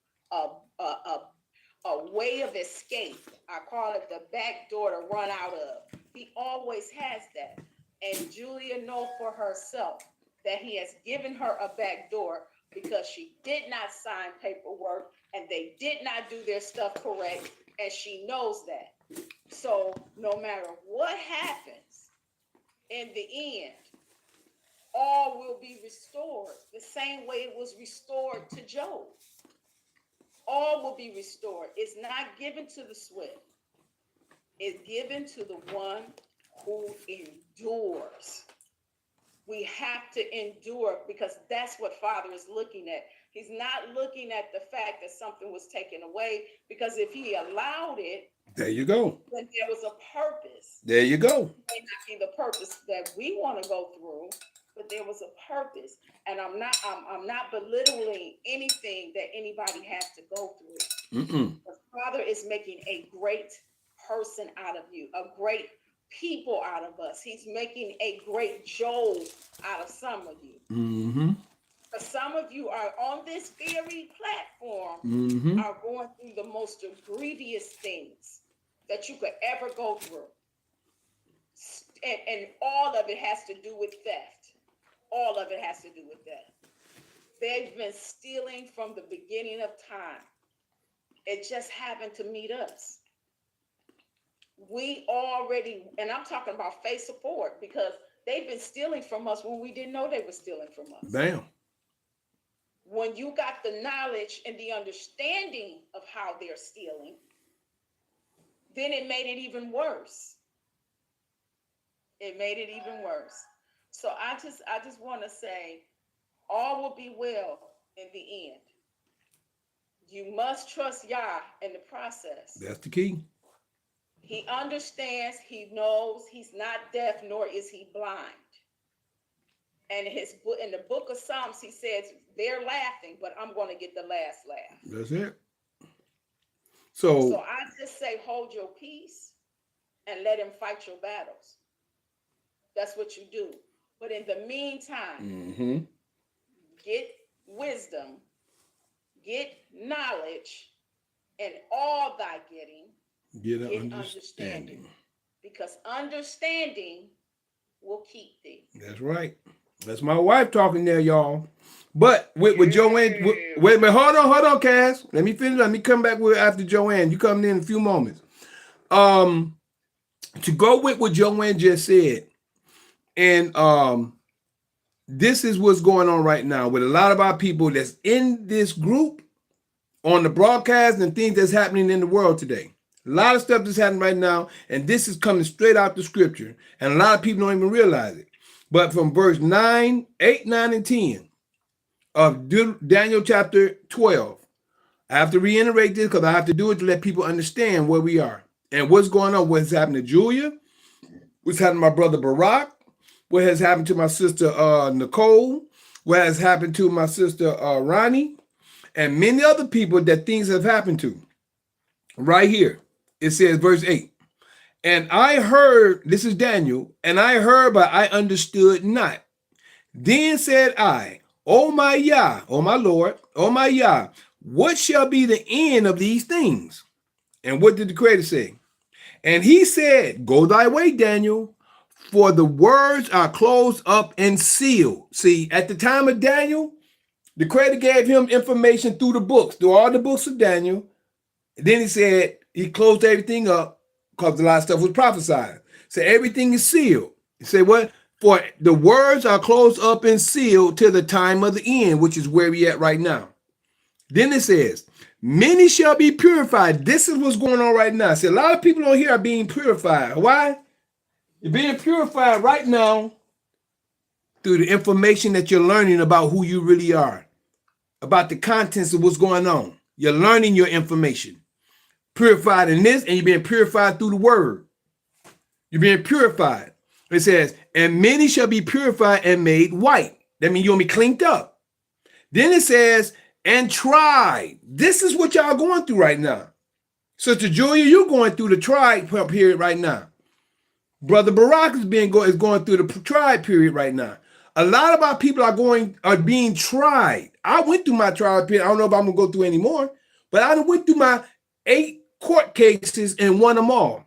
a way of escape. I call it the back door to run out of. He always has that. And Julia knows for herself that he has given her a back door because she did not sign paperwork and they did not do their stuff correct. And she knows that. So no matter what happens, in the end, all will be restored the same way it was restored to Job. All will be restored. It's not given to the swift. It's given to the one who endures. We have to endure because that's what Father is looking at. He's not looking at the fact that something was taken away, because if he allowed it, there you go. then there was a purpose. There you go. It may not be the purpose that we want to go through, but there was a purpose. And I'm not belittling anything that anybody has to go through. The Father is making a great person out of you, a great people out of us. He's making a great Job out of some of you. But some of you are on this very platform are going through the most grievous things that you could ever go through. And all of it has to do with theft. All of it has to do with that. They've been stealing from the beginning of time. It just happened to meet us. We already, and I'm talking about face support, because they've been stealing from us when we didn't know they were stealing from us. Bam. When you got the knowledge and the understanding of how they're stealing, then it made it even worse. It made it even worse. So I just want to say, all will be well in the end. You must trust Yah in the process. That's the key. He understands, he knows, he's not deaf, nor is he blind. And in the book of Psalms, he says, they're laughing, but I'm going to get the last laugh. That's it. So I just say, hold your peace and let him fight your battles. That's what you do. But in the meantime, get wisdom, get knowledge, and all thy getting, get understanding. Because understanding will keep thee. That's right. That's my wife talking there, y'all. But with Joanne, wait a minute, hold on, Cass. Let me finish. Let me come back with after Joanne. You coming in a few moments. To go with what Joanne just said, and this is what's going on right now with a lot of our people that's in this group on the broadcast and things that's happening in the world today. A lot of stuff that's happening right now, and this is coming straight out the scripture, and a lot of people don't even realize it. But from verse 9, 8, 9, and 10 of Daniel chapter 12, I have to reiterate this because I have to do it to let people understand where we are and what's going on, what's happened to Julia, what's happened to my brother Barack, what has happened to my sister Nicole, what has happened to my sister Ronnie, and many other people that things have happened to. Right here, it says verse 8. And I heard, this is Daniel, and I heard, but I understood not. Then said I, O my Yah, O my Lord, O my Yah, what shall be the end of these things? And what did the Creator say? And he said, go thy way, Daniel, for the words are closed up and sealed. See, at the time of Daniel, the Creator gave him information through the books, through all the books of Daniel. And then he said, he closed everything up because a lot of stuff was prophesied. So everything is sealed. He said what? For the words are closed up and sealed till the time of the end, which is where we at right now. Then it says, many shall be purified. This is what's going on right now. See, a lot of people on here are being purified. Why? You're being purified right now through the information that you're learning about who you really are, about the contents of what's going on. You're learning your information. Purified in this, and you're being purified through the word. You're being purified. It says, and many shall be purified and made white. That means you'll be cleaned up. Then it says, and tried. This is what y'all going through right now. Sister Julia, you're going through the tried period right now. Brother Barack is going through the tried period right now. A lot of our people are being tried. I went through my trial period. I don't know if I'm gonna go through any more, but I went through my 8 court cases and won them all.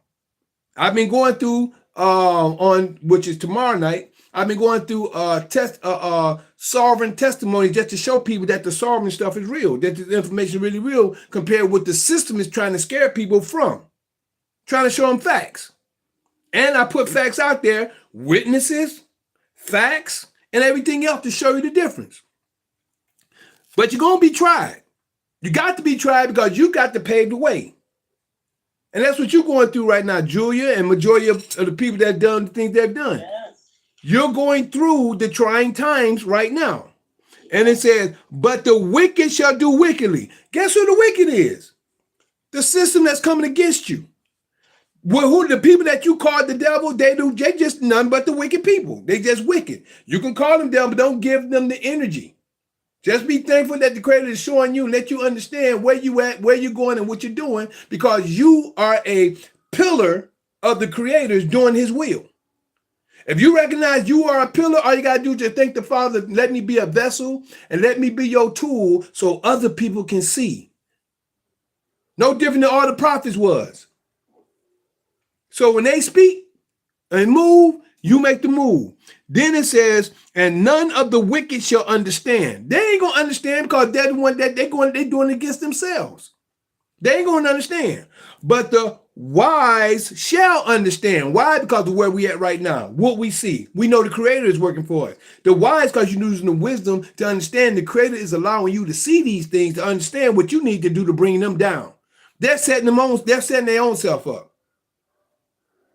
I've been going through on which is tomorrow night. I've been going through sovereign testimony just to show people that the sovereign stuff is real, that the information is really real compared with what the system is trying to scare people from, trying to show them facts. And I put facts out there, witnesses, facts, and everything else to show you the difference. But you're going to be tried. You got to be tried because you got to pave the way. And that's what you're going through right now, Julia, and majority of the people that have done the things they've done. Yes. You're going through the trying times right now. And it says, but the wicked shall do wickedly. Guess who the wicked is? The system that's coming against you. Well, who the people that you call the devil, they just none but the wicked people. They just wicked. You can call them devil, but don't give them the energy. Just be thankful that the Creator is showing you, let you understand where you at, where you're going, and what you're doing, because you are a pillar of the Creator's doing His will. If you recognize you are a pillar, all you got to do is just thank the Father, let me be a vessel, and let me be your tool so other people can see. No different than all the prophets was. So when they speak and move, you make the move. Then it says, and none of the wicked shall understand. They ain't gonna understand because they're the one that they're doing it against themselves. They ain't gonna understand. But the wise shall understand. Why? Because of where we at right now. What we see. We know the Creator is working for us. The wise, because you're using the wisdom to understand the Creator is allowing you to see these things, to understand what you need to do to bring them down. They're setting their own self up.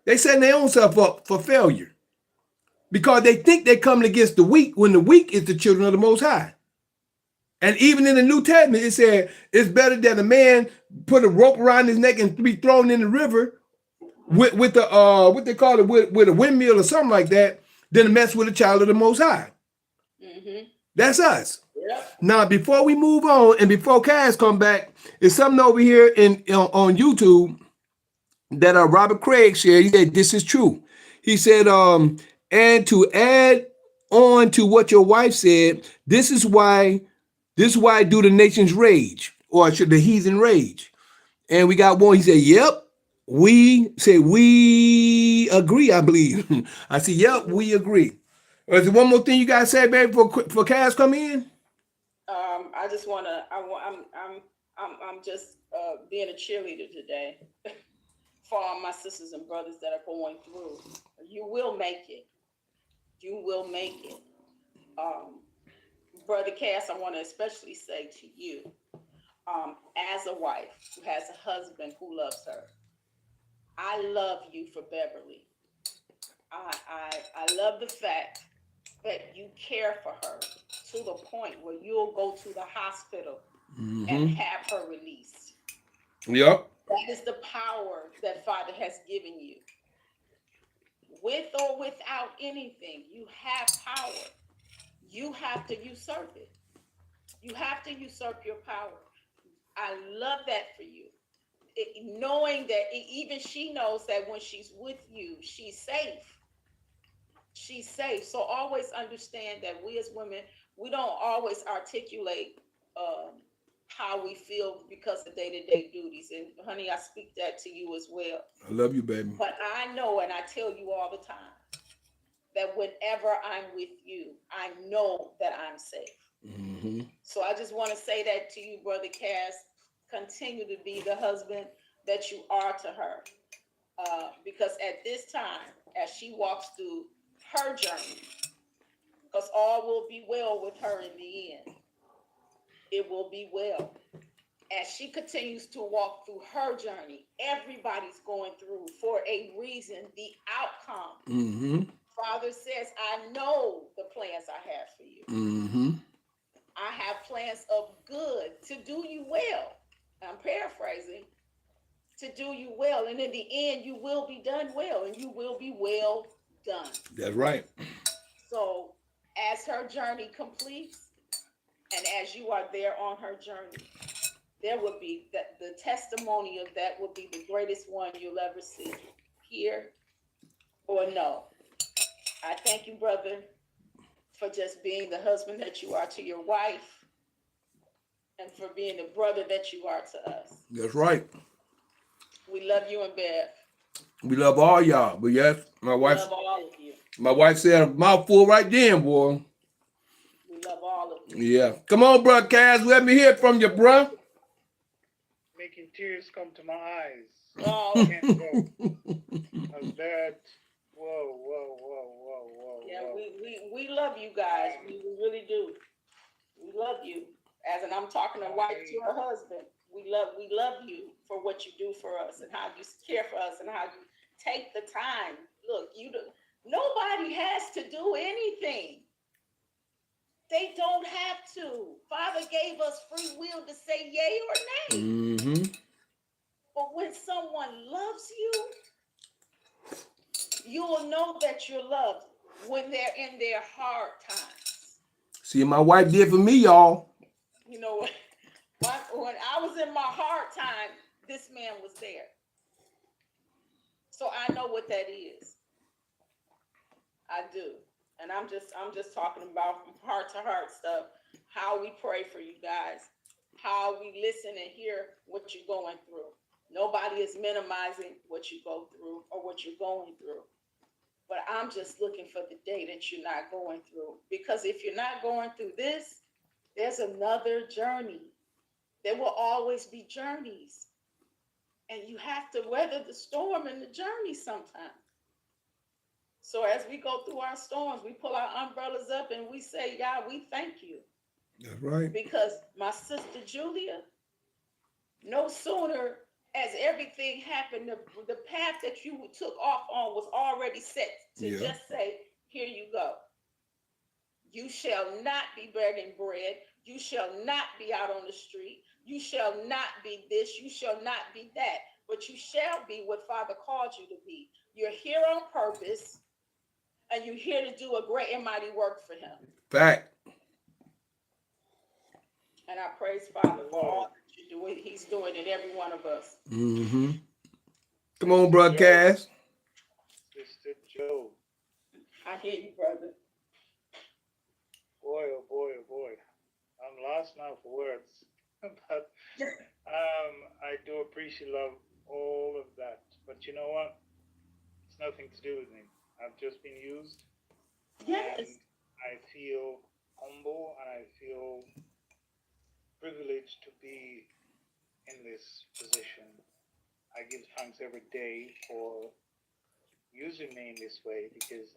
They setting their own self up for failure. Because they think they're coming against the weak when the weak is the children of the Most High. And even in the New Testament, it said it's better that a man put a rope around his neck and be thrown in the river with the what they call it with a windmill or something like that than to mess with a child of the Most High. Mm-hmm. That's us. Yep. Now, before we move on and before Cass come back, there's something over here on YouTube that Robert Craig shared. He said this is true. He said, and to add on to what your wife said, this is why do the nations rage, or should the heathen rage? And we got one. He said, "Yep, we agree." I believe. I said, "Yep, we agree." Is there one more thing you guys say, baby, for Cass come in? I just wanna. I'm just being a cheerleader today for all my sisters and brothers that are going through. You will make it. You will make it. Brother Cass, I want to especially say to you, as a wife who has a husband who loves her, I love you for Beverly. I love the fact that you care for her to the point where you'll go to the hospital and have her released. Yep. That is the power that Father has given you. With or without anything, you have power. You have to usurp it. You have to usurp your power. I love that for you. Knowing that even she knows that when she's with you, she's safe. She's safe. So always understand that we as women, we don't always articulate how we feel because of day-to-day duties. And honey, I speak that to you as well. I love you, baby. But I know, and I tell you all the time, that whenever I'm with you, I know that I'm safe. Mm-hmm. So I just want to say that to you, Brother Cass. Continue to be the husband that you are to her. Because at this time, as she walks through her journey, because all will be well with her in the end. It will be well. As she continues to walk through her journey, everybody's going through for a reason, the outcome. Mm-hmm. Father says, I know the plans I have for you. Mm-hmm. I have plans of good to do you well. I'm paraphrasing. To do you well. And in the end, you will be done well, and you will be well done. That's right. So as her journey completes, and as you are there on her journey, there would be the testimony of that would be the greatest one you'll ever see, hear, or know. I thank you, brother, for just being the husband that you are to your wife, and for being the brother that you are to us. That's right. We love you and Bev. We love all y'all. But yes, my We wife love all of you. said a mouthful right then, boy. We love all of you. Yeah. Come on, bro, Cass. Let me hear from you, bro. Making tears come to my eyes. Oh, Can't go. Of that. Whoa, whoa, whoa, whoa, whoa, yeah, whoa. we love you guys. We really do. We love you. As and I'm talking to wife to her husband. We love you for what you do for us and how you care for us and how you take the time. Look, nobody has to do anything. They don't have to. Father gave us free will to say yay or nay. Mm-hmm. But when someone loves you, you will know that you're loved when they're in their hard times. See, my wife did for me, y'all. You know, when I was in my hard time, this man was there. So I know what that is. I do. And I'm just talking about from heart to heart stuff, how we pray for you guys, how we listen and hear what you're going through. Nobody is minimizing what you go through or what you're going through. But I'm just looking for the day that you're not going through. Because if you're not going through this, there's another journey. There will always be journeys. And you have to weather the storm and the journey sometimes. So as we go through our storms, we pull our umbrellas up and we say, God, we thank you. That's right. Because my sister Julia, no sooner as everything happened, the path that you took off on was already set to just say, here you go. You shall not be begging bread. You shall not be out on the street. You shall not be this. You shall not be that. But you shall be what Father called you to be. You're here on purpose, and you're here to do a great and mighty work for him. Fact. And I praise Father for all that you do. He's doing in every one of us. Mm-hmm. Come on, bro, Cass. Sister Joe. I hear you, brother. Boy, oh boy, oh boy. I'm lost now for words. But I do appreciate love all of that. But you know what? It's nothing to do with me. I've just been used. Yes. And I feel humble and I feel privileged to be in this position. I give thanks every day for using me in this way because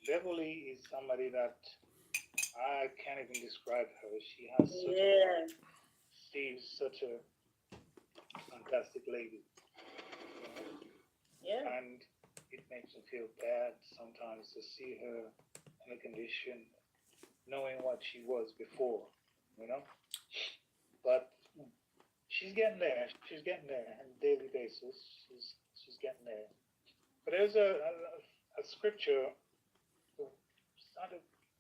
Beverly is somebody that I can't even describe her. She has such a heart. She's such a fantastic lady. Yeah. And it makes me feel bad sometimes to see her in a condition knowing what she was before, you know? But she's getting there. She's getting there on a daily basis. She's getting there. But there's a scripture. I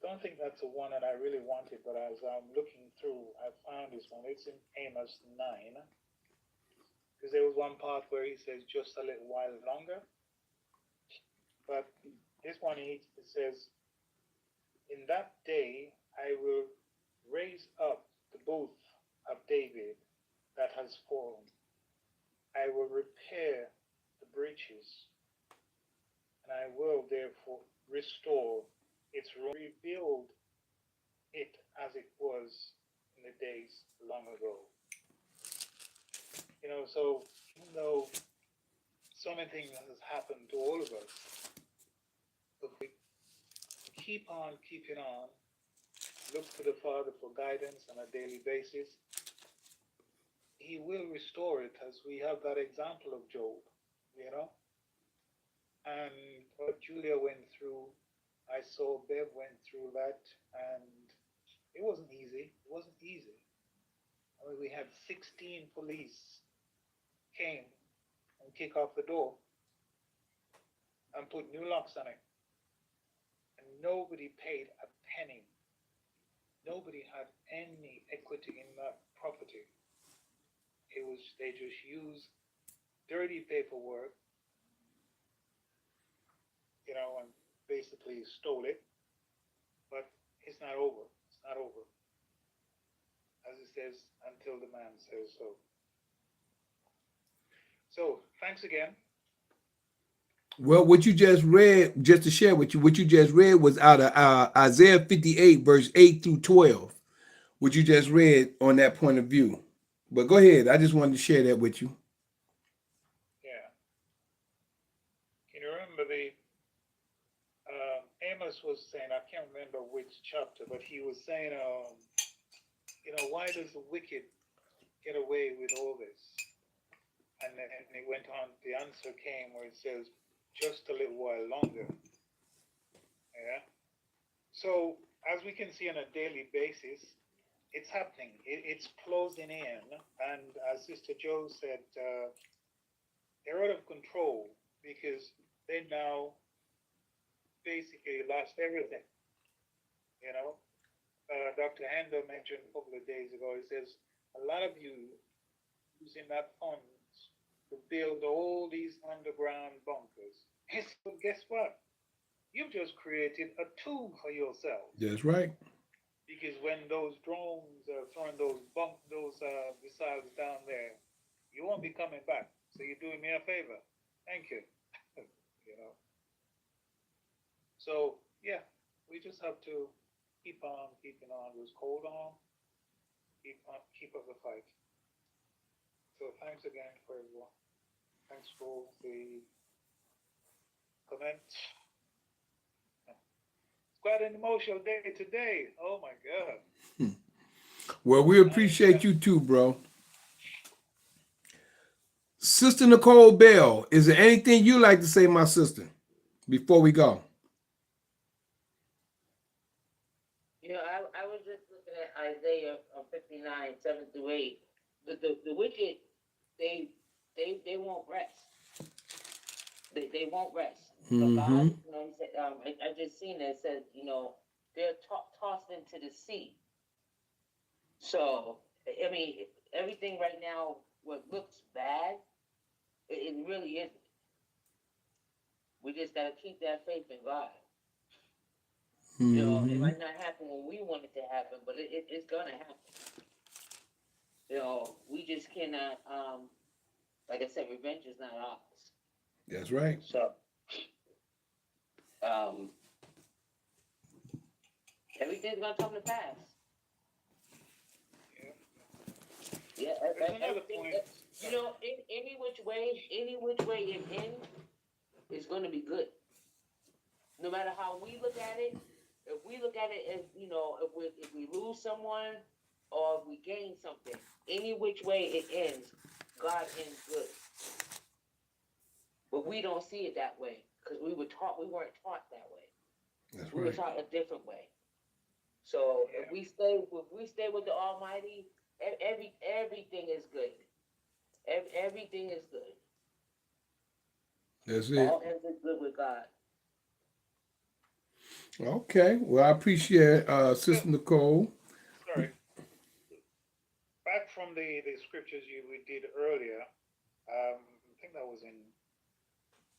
don't think that's the one that I really wanted, but as I'm looking through, I found this one. It's in Amos 9. Because there was one part where he says, just a little while longer. But this one, it says, in that day I will raise up the booth of David that has fallen. I will repair the breaches, and I will therefore restore its rebuild it as it was in the days long ago. You know, so even though so many things has happened to all of us, if we keep on keeping on, look to the Father for guidance on a daily basis, He will restore it, as we have that example of Job, you know. And what Julia went through, I saw Bev went through that, and it wasn't easy. It wasn't easy. I mean, we had 16 police came and kick off the door and put new locks on it. And nobody paid a penny. Nobody had any equity in that property. It was, they just used dirty paperwork, you know, and basically stole it. But it's not over. It's not over. As it says, until the man says so. So thanks again. Well, what you just read, just to share with you, what you just read was out of Isaiah 58, verse 8 through 12. What you just read on that point of view. But go ahead. I just wanted to share that with you. Yeah. Can you remember the Amos was saying, I can't remember which chapter, but he was saying, why does the wicked get away with all this? And then he went on, the answer came where it says, just a little while longer. Yeah. So as we can see on a daily basis, it's happening. It's closing in. And as Sister Joe said, they're out of control because they now basically lost everything. You know, Dr. Handel mentioned a couple of days ago, he says, a lot of you using that funds to build all these underground bunkers. He said, well, guess what? You've just created a tomb for yourself. That's right. Because when those drones are throwing those missiles down there, you won't be coming back. So you're doing me a favor. Thank you. you know. So yeah, we just have to keep on keeping on. Just hold on. Keep up the fight. So thanks again for everyone. Thanks for the comments. It's quite an emotional day today. Oh my God. Well, we appreciate you too, bro. Sister Nicole Bell, is there anything you like to say, my sister, before we go? I was just looking at Isaiah 59, 7 through 8. The wicked, they won't rest. They won't rest. So God, he said, I just seen that it says, they're tossed into the sea. So, I mean, everything right now, what looks bad, it really isn't. We just got to keep that faith in God. It might not happen when we want it to happen, but it's going to happen. We just cannot, like I said, revenge is not ours. That's right. So, everything's going to come to pass. Yeah, There's another point. Any which way it ends, it's going to be good. No matter how we look at it, if we look at it as, if we lose someone or if we gain something, any which way it ends, God ends good. But we don't see it that way because we weren't taught that way. That's We right. were taught a different way. So if we stay with the Almighty, everything is good. Everything is good. That's it. All ends is good with God. Okay. Well, I appreciate Sister Nicole. Sorry. Back from the scriptures we did earlier, I think that was in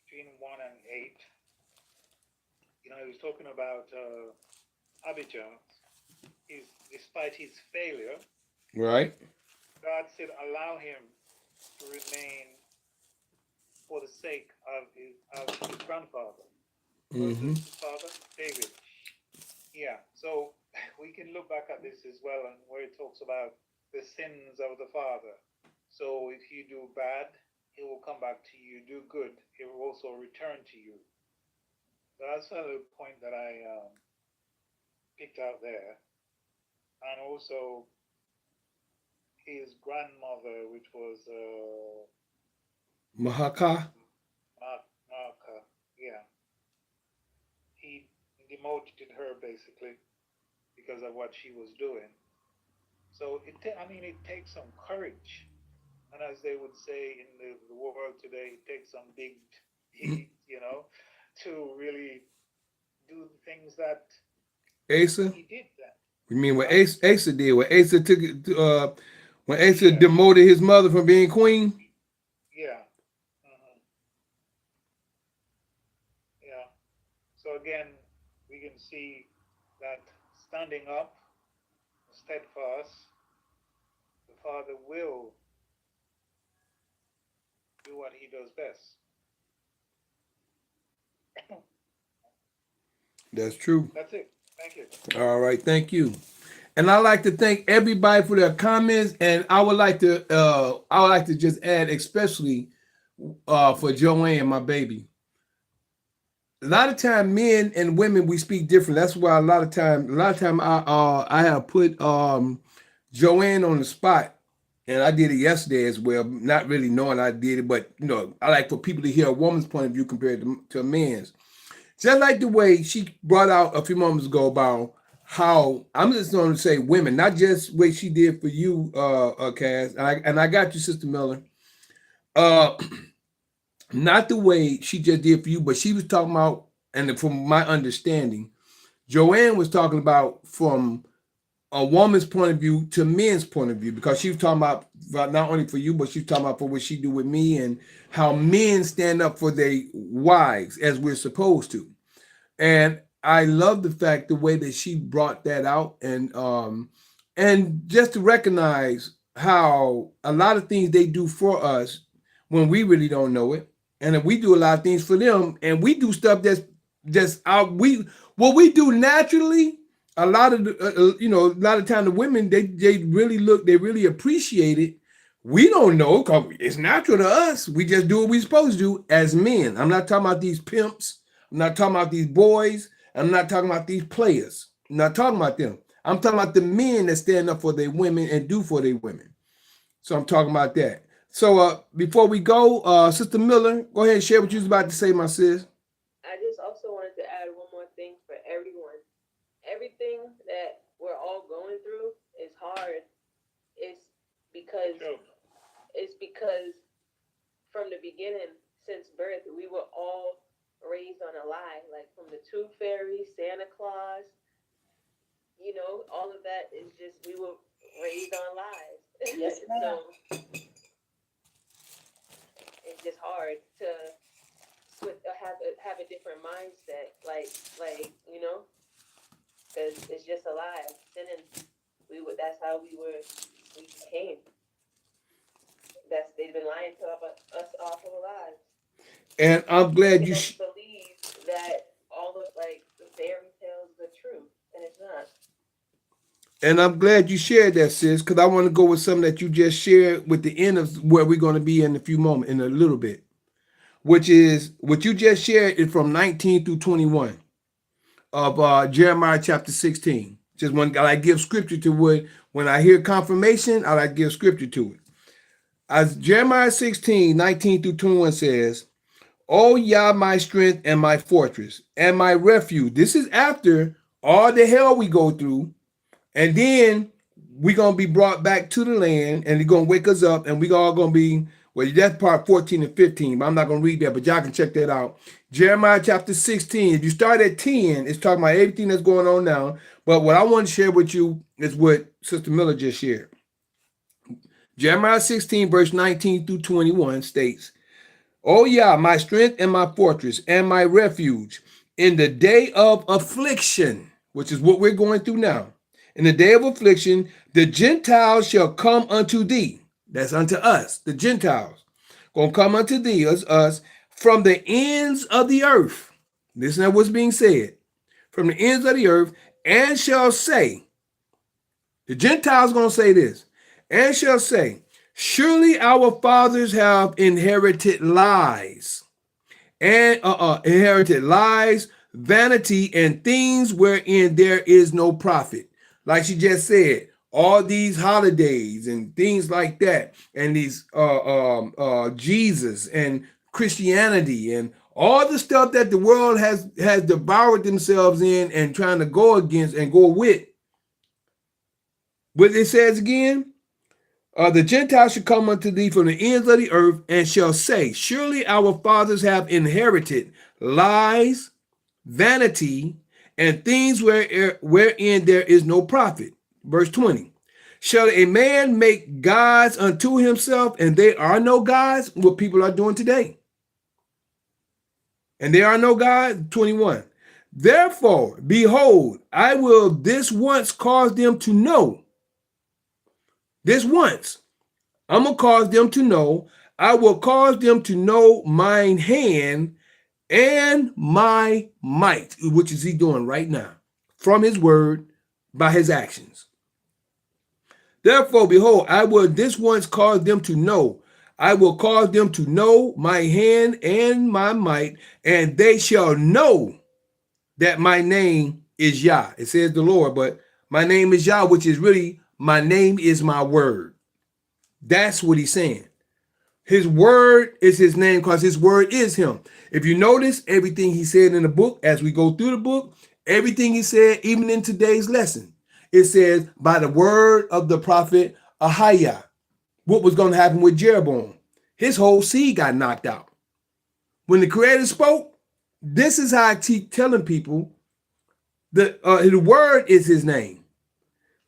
between 1 and 8. He was talking about Abijah. Despite his failure, Right. God said, allow him to remain for the sake of his grandfather. His father, David. Yeah. So we can look back at this as well, and where it talks about the sins of the father. So if you do bad, he will come back to you. Do good, he will also return to you. So that's another point that I picked out there. And also his grandmother, which was Mahaka. Maaka, yeah. He demoted her basically because of what she was doing. So it takes some courage, and as they would say in the world today, it takes some big heat, to really do the things that Asa. he did. That You mean what Asa did? What Asa took it to, when Asa Yeah. demoted his mother from being queen? Yeah. Yeah. So again, we can see that standing up, steadfast, the Father will do what he does best. That's true. That's it. Thank you. All right, thank you. And I'd like to thank everybody for their comments. And I would like to just add, especially for Joanne, my baby. A lot of time, men and women, we speak different. That's why a lot of time I have put Joanne on the spot, and I did it yesterday as well, not really knowing I did it, but I like for people to hear a woman's point of view compared to a man's. Just like the way she brought out a few moments ago about how I'm just going to say women, not just what she did for you, Cass, and I got you, Sister Miller. Not the way she just did for you, but she was talking about, and from my understanding, Joanne was talking about from a woman's point of view to men's point of view, because she was talking about not only for you, but she was talking about for what she do with me and how men stand up for their wives as we're supposed to. And I love the fact the way that she brought that out, and just to recognize how a lot of things they do for us when we really don't know it, and if we do a lot of things for them, and we do stuff that's just what we do naturally. A lot of a lot of time the women they really appreciate it. We don't know because it's natural to us. We just do what we're supposed to do as men. I'm not talking about these pimps. I'm not talking about these boys. I'm not talking about these players. I'm not talking about them. I'm talking about the men that stand up for their women and do for their women. So I'm talking about that. So before we go, Sister Miller, go ahead and share what you was about to say, my sis. I just also wanted to add one more thing for everyone. Everything that we're all going through is hard. It's because from the beginning, since birth, we were all raised on a lie. Like from the Tooth Fairy, Santa Claus, all of that is just we were raised on lies. Yes, ma'am. So it's just hard to have a different mindset. Like because it's just a lie. Sinning, that's how we became. They've been lying to us all for the lives. And I'm glad you believe that all of the fairy tales are true, and it's not. And I'm glad you shared that, sis, because I want to go with something that you just shared with the end of where we're going to be in a little bit, which is what you just shared is from 19 through 21 of Jeremiah chapter 16. Just when I like give scripture to it, when I hear confirmation, I like give scripture to it. As Jeremiah 16, 19 through 21 says, "O Yah, my strength and my fortress and my refuge." This is after all the hell we go through. And then we're going to be brought back to the land, and they're going to wake us up, and we're all going to be, well, that's part 14 and 15, but I'm not going to read that, but y'all can check that out. Jeremiah chapter 16, if you start at 10, it's talking about everything that's going on now. But what I want to share with you is what Sister Miller just shared. Jeremiah 16, verse 19 through 21 states, "O Yah, my strength and my fortress and my refuge, in the day of affliction," which is what we're going through now. "In the day of affliction, the Gentiles shall come unto thee." That's unto us, the Gentiles. Gonna come unto thee, us, from the ends of the earth. Listen to what's being said. From the ends of the earth, and shall say, the Gentiles gonna say this, and shall say, "Surely our fathers have inherited lies, and vanity, and things wherein there is no profit." Like she just said, all these holidays and things like that, and these Jesus and Christianity and all the stuff that the world has devoured themselves in and trying to go against and go with. What it says again, "The Gentiles shall come unto thee from the ends of the earth, and shall say, Surely our fathers have inherited lies, vanity, and things wherein there is no profit." Verse 20. "Shall a man make gods unto himself, and they are no gods?" What people are doing today. "And there are no gods." 21. "Therefore, behold, I will this once cause them to know." This once, I'm going to cause them to know, I will cause them to know mine hand and my might, which is he doing right now, from his word, by his actions. Therefore, behold, I will this once cause them to know. I will cause them to know my hand and my might, and they shall know that my name is Yah. It says the Lord, but my name is Yah, which is really my name is my word. That's what he's saying. His word is his name because his word is him. If you notice everything he said in the book, as we go through the book, everything he said, even in today's lesson, it says by the word of the prophet Ahiah, what was going to happen with Jeroboam. His whole seed got knocked out. When the Creator spoke, this is how I keep telling people that the word is his name,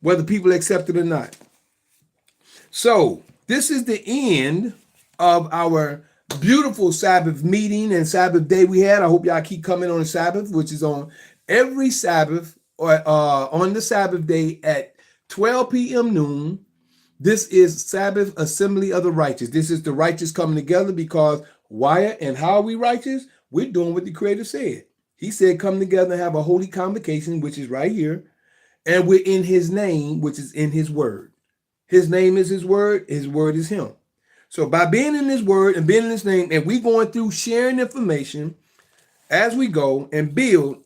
whether people accept it or not. So this is the end of our beautiful Sabbath meeting and Sabbath day we had. I hope y'all keep coming on the Sabbath, which is on every Sabbath or on the Sabbath day at 12 p.m. noon. This is Sabbath Assembly of the Righteous. This is the righteous coming together because why and how are we righteous? We're doing what the Creator said. He said come together and have a holy convocation, which is right here. And we're in his name, which is in his word. His name is his word is him. So by being in his word and being in his name, and we going through sharing information as we go and build,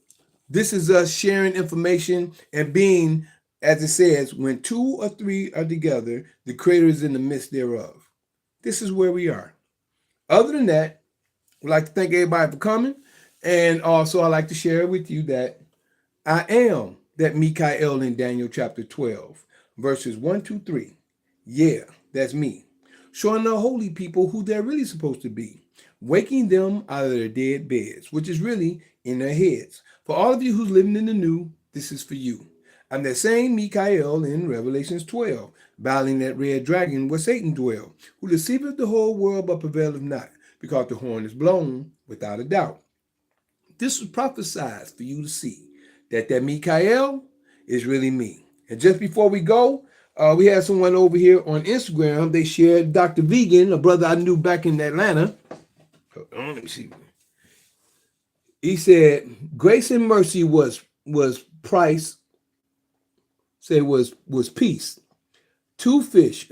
this is us sharing information and being, as it says, when 2 or 3 are together, the Creator is in the midst thereof. This is where we are. Other than that, I'd like to thank everybody for coming. And also I'd like to share with you that I am that Mikael in Daniel chapter 12, verses 1, 2, 3. Yeah, that's me. Showing the holy people who they're really supposed to be. Waking them out of their dead beds, which is really in their heads. For all of you who's living in the new, this is for you. I'm that same Mikael in Revelations 12, battling that red dragon where Satan dwell, who deceiveth the whole world but prevaileth not, because the horn is blown without a doubt. This was prophesied for you to see that Mikael is really me. And just before we go, we had someone over here on Instagram. They shared Dr. Vegan, a brother I knew back in Atlanta. Let me see. He said, grace and mercy was price, say was peace. 2 fish.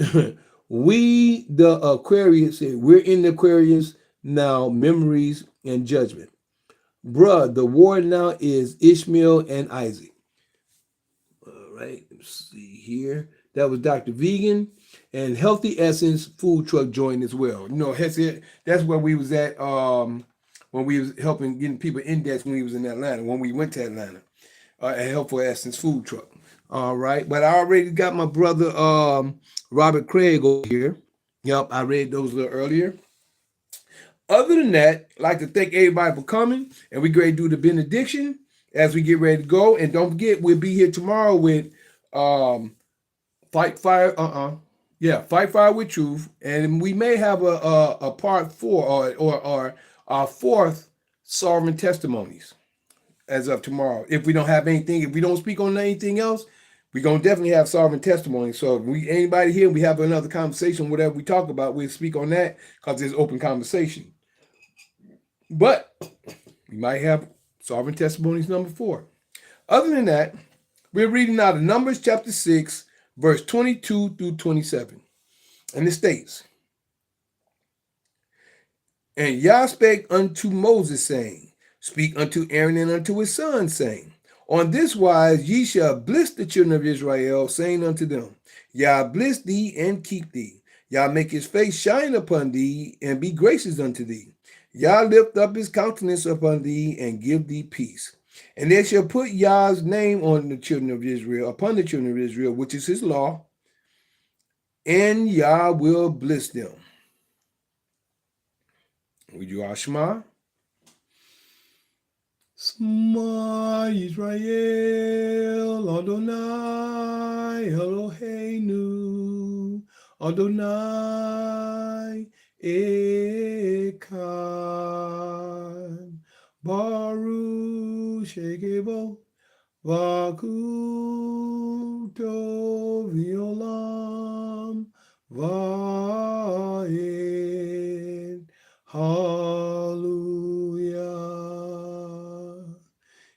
We, the Aquarius, said, we're in the Aquarius now, memories and judgment. Bruh, the war now is Ishmael and Isaac. All right, let's see here. That was Dr. Vegan and Healthy Essence Food Truck joined as well. You know, that's where we was at when we was helping getting people indexed when we was in Atlanta, when we went to Atlanta, at Healthy Essence Food Truck. All right, but I already got my brother Robert Craig over here. Yep, I read those a little earlier. Other than that, I'd like to thank everybody for coming, and we're going to do the benediction as we get ready to go. And don't forget, we'll be here tomorrow with Fight Fire. Fight Fire with Truth, and we may have a part 4 or our 4th Sovereign Testimonies as of tomorrow. If we don't have anything, if we don't speak on anything else, we're gonna definitely have Sovereign Testimony. So if anybody here, we have another conversation, whatever we talk about, we'll speak on that because there's open conversation. But we might have Sovereign Testimonies number 4. Other than that, we're reading out of Numbers chapter 6, verse 22 through 27. And it states, and Yah spake unto Moses, saying, speak unto Aaron and unto his sons, saying, on this wise ye shall bless the children of Israel, saying unto them, Yah bless thee and keep thee. Yah make his face shine upon thee and be gracious unto thee. Yah lift up his countenance upon thee and give thee peace. And they shall put Yah's name on the children of Israel, upon the children of Israel, which is his law, and Yah will bless them. We do our Shema. Shema Yisrael, Adonai Eloheinu, Adonai Echad, Baruch Shekebo, Vakuto Violam, Vae. Hallelujah.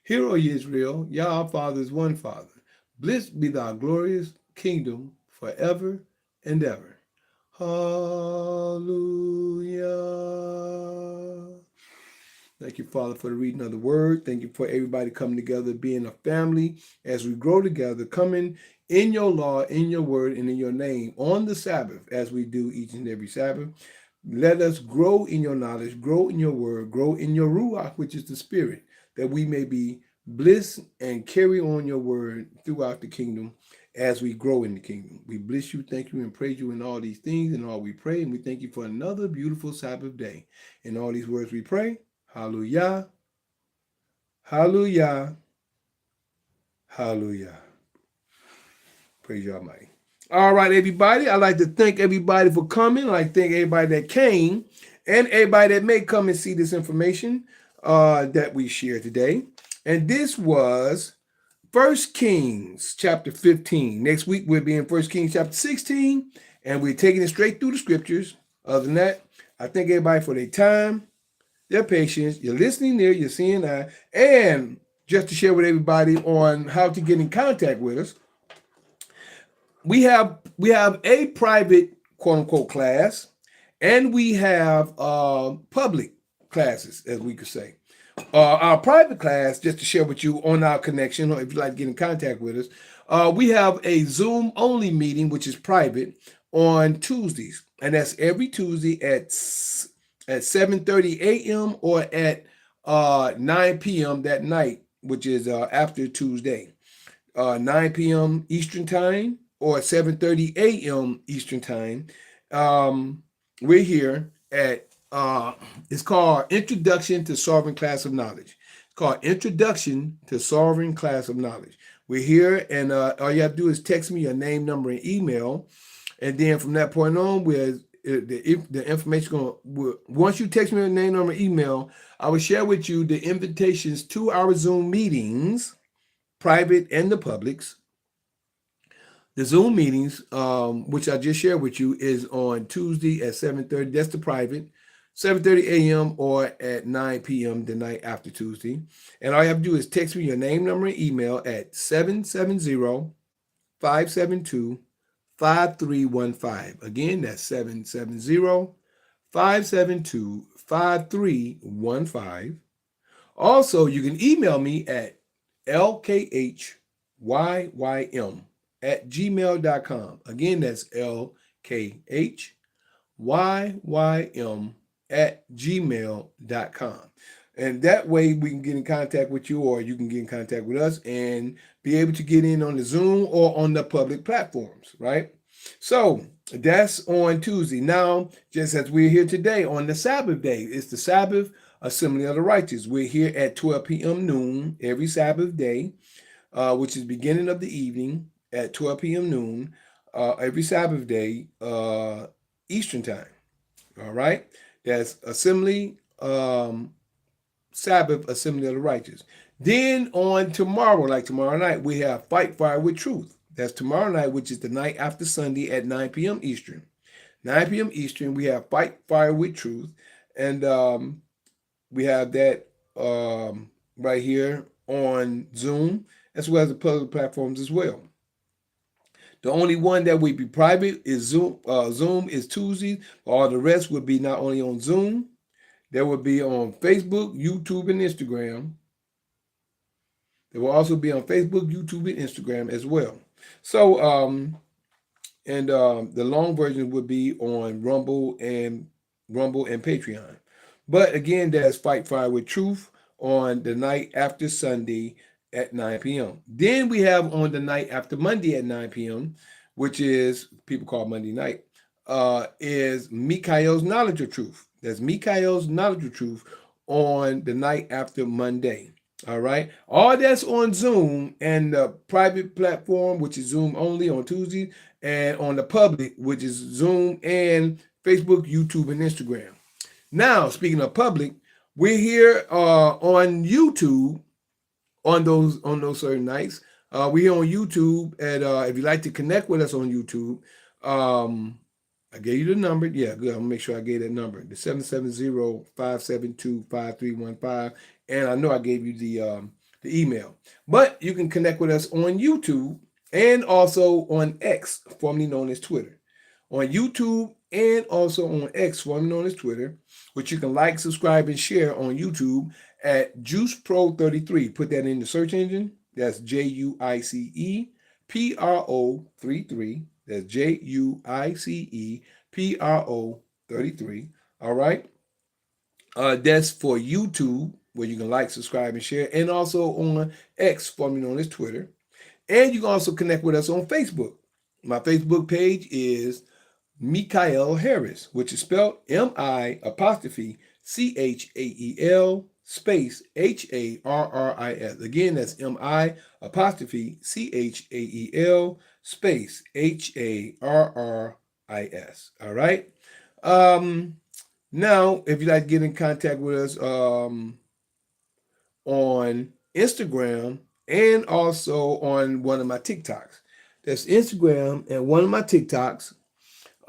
Hear, O ye Israel, Yah our Father is one Father. Blessed be thy glorious kingdom forever and ever. Hallelujah. Thank you, Father, for the reading of the word. Thank you for everybody coming together, being a family as we grow together, coming in your law, in your word, and in your name on the Sabbath, as we do each and every Sabbath. Let us grow in your knowledge, grow in your word, grow in your Ruach, which is the spirit, that we may be bliss and carry on your word throughout the kingdom as we grow in the kingdom. We bless you, thank you, and praise you in all these things and all we pray. And we thank you for another beautiful Sabbath day. In all these words we pray. Hallelujah. Hallelujah. Hallelujah. Praise you Almighty. All right, everybody. I'd like to thank everybody for coming. I'd like to thank everybody that came and everybody that may come and see this information that we share today. And this was 1 Kings chapter 15. Next week, we'll be in 1 Kings chapter 16, and we're taking it straight through the scriptures. Other than that, I thank everybody for their time, their patience. You're listening there, you're seeing that. And just to share with everybody on how to get in contact with us, we have a private quote unquote class, and we have public classes, as we could say. Our private class, just to share with you on our connection, or if you'd like to get in contact with us, we have a Zoom only meeting, which is private, on Tuesdays, and that's every Tuesday at 7:30 a.m. or at 9 p.m. that night, which is after Tuesday, 9 p.m. Eastern time or 7:30 a.m. Eastern time. We're here at it's called Introduction to Sovereign Class of Knowledge. It's called Introduction to Sovereign Class of Knowledge. We're here, and all you have to do is text me your name, number, and email, and then from that point on, the information once you text me your name, number, email, I will share with you the invitations to our Zoom meetings, private and the publics. The Zoom meetings, which I just shared with you, is on Tuesday at 7:30. That's the private, 7:30 a.m. or at 9 p.m. the night after Tuesday. And all you have to do is text me your name, number, and email at 770-572-5315. Again, that's 770-572-5315. Also, you can email me at lkhyym@gmail.com. Again, that's lkhyym@gmail.com. And that way we can get in contact with you, or you can get in contact with us and be able to get in on the Zoom or on the public platforms, right? So that's on Tuesday. Now, just as we're here today on the Sabbath day, it's the Sabbath Assembly of the Righteous. We're here at 12 p.m. noon every Sabbath day, which is beginning of the evening at 12 p.m. noon every Sabbath day, Eastern time. All right? That's Assembly, Sabbath Assembly of the Righteous. Then on tomorrow, like tomorrow night, we have Fight Fire with Truth. That's tomorrow night, which is the night after Sunday at 9 p.m. Eastern. 9 p.m. Eastern, we have Fight Fire with Truth. And we have that right here on Zoom, as well as the public platforms as well. The only one that would be private is Zoom. Zoom is Tuesdays. All the rest would be not only on Zoom, they would be on Facebook, YouTube, and Instagram. They will also be on Facebook, YouTube, and Instagram as well. So, the long version would be on Rumble and Patreon. But again, that's Fight Fire with Truth on the night after Sunday at 9 p.m. Then we have on the night after Monday at 9 p.m., which is people call Monday night, is Mikael's Knowledge of Truth. That's Mikael's Knowledge of Truth on the night after Monday. All right. All that's on Zoom and the private platform, which is Zoom only on Tuesday, and on the public, which is Zoom and Facebook, YouTube, and Instagram. Now, speaking of public, we're here on YouTube on those certain nights. We're here on YouTube, and if you'd like to connect with us on YouTube, I gave you the number. Yeah, good. I'm gonna make sure I gave that number. The 770-572-5315. And I know I gave you the email. But you can connect with us on YouTube and also on X, formerly known as Twitter. On YouTube and also on X, formerly known as Twitter, which you can like, subscribe, and share on YouTube at JuicePro33. Put that in the search engine. That's JuicePro33. That's JuicePro33. All right. That's for YouTube, where you can like, subscribe, and share, and also on X, formerly known as Twitter. And you can also connect with us on Facebook. My Facebook page is Mikael Harris, which is spelled M-I apostrophe Chael space Harris. Again, that's M-I apostrophe Chael space Harris. All right. Now, if you'd like to get in contact with us on Instagram and also on one of my TikToks. That's Instagram and one of my TikToks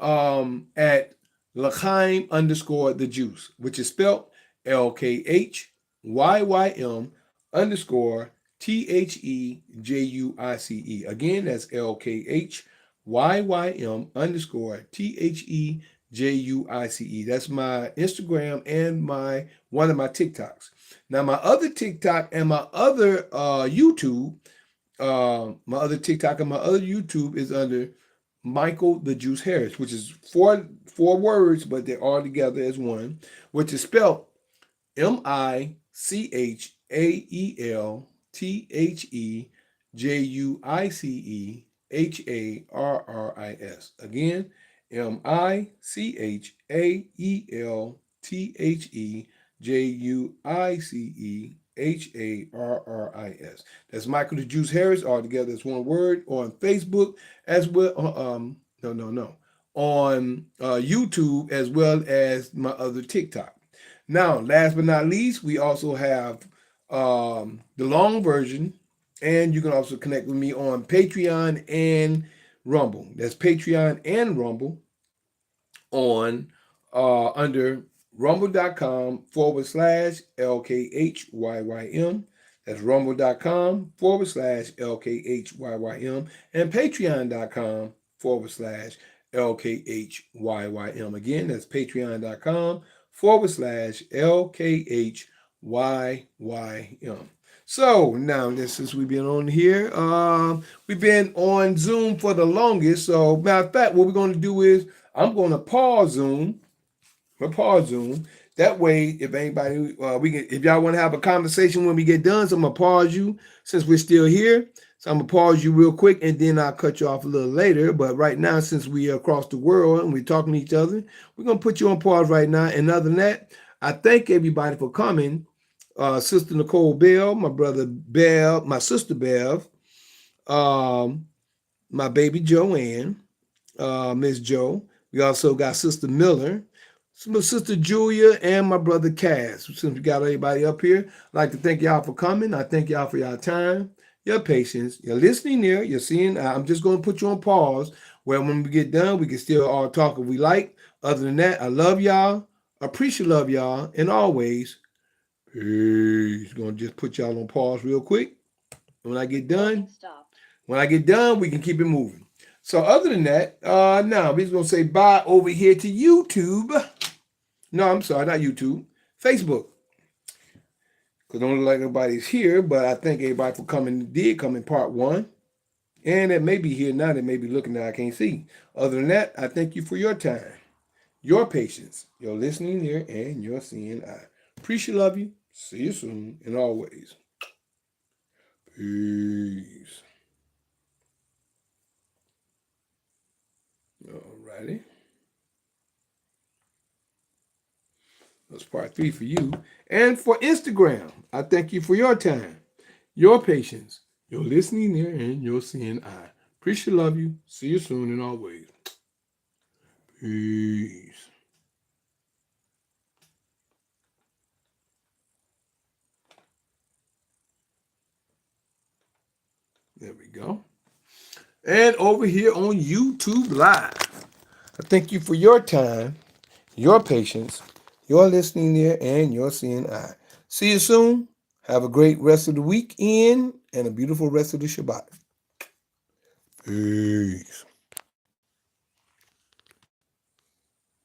at L'chaim underscore the juice, which is spelled LKHYYM underscore THEJUICE. Again, that's LKHYYM underscore THEJUICE. That's my Instagram and one of my TikToks. Now, my other TikTok and my other YouTube, my other TikTok and my other YouTube is under Michael the Juice Harris, which is four words, but they're all together as one, which is spelled MICHAELTHEJUICEHARRIS. Again, MICHAELTHEJUICEHARRIS. That's Michael the Juice Harris, all together as one word, on Facebook as well. No. On YouTube as well as my other TikTok. Now, last but not least, we also have the long version, and you can also connect with me on Patreon and Rumble. That's Patreon and Rumble on under rumble.com/LKHYYM. That's rumble.com/LKHYYM and patreon.com/LKHYYM. Again, that's patreon.com/LKHYYM. So now, since we've been on here, we've been on Zoom for the longest. So, matter of fact, what we're going to do is I'm going to pause Zoom. That way, if anybody, if y'all want to have a conversation when we get done, so I'm gonna pause you since we're still here. So I'm gonna pause you real quick, and then I'll cut you off a little later. But right now, since we are across the world and we're talking to each other, we're gonna put you on pause right now. And other than that, I thank everybody for coming. Sister Nicole Bell, my brother Bev, my sister Bev, my baby Joanne, Miss Joe. We also got Sister Miller, my sister Julia, and my brother Cass. Since we got everybody up here, I'd like to thank y'all for coming. I thank y'all for your time, your patience, your listening there, your seeing. I'm just going to put you on pause where when we get done, we can still all talk if we like. Other than that, I love y'all, love y'all, and always, peace. Going to just put y'all on pause real quick. When I get done, we can keep it moving. So other than that, now we're just going to say bye over here to YouTube. No, I'm sorry, not YouTube. Facebook. Because don't look like nobody's here, but I thank everybody for coming, did come in part one. And it may be here now, they may be looking that I can't see. Other than that, I thank you for your time, your patience, your listening ear, and your seeing eye. Appreciate, love you. See you soon, and always. Peace. Alrighty. That's part 3 for you. And for Instagram, I thank you for your time, your patience, your listening ear, and your seeing eye. Appreciate, love you. See you soon and always. Peace. There we go. And over here on YouTube Live, I thank you for your time, your patience, your listening ear, and your seeing eye. See you soon. Have a great rest of the weekend and a beautiful rest of the Shabbat. Peace.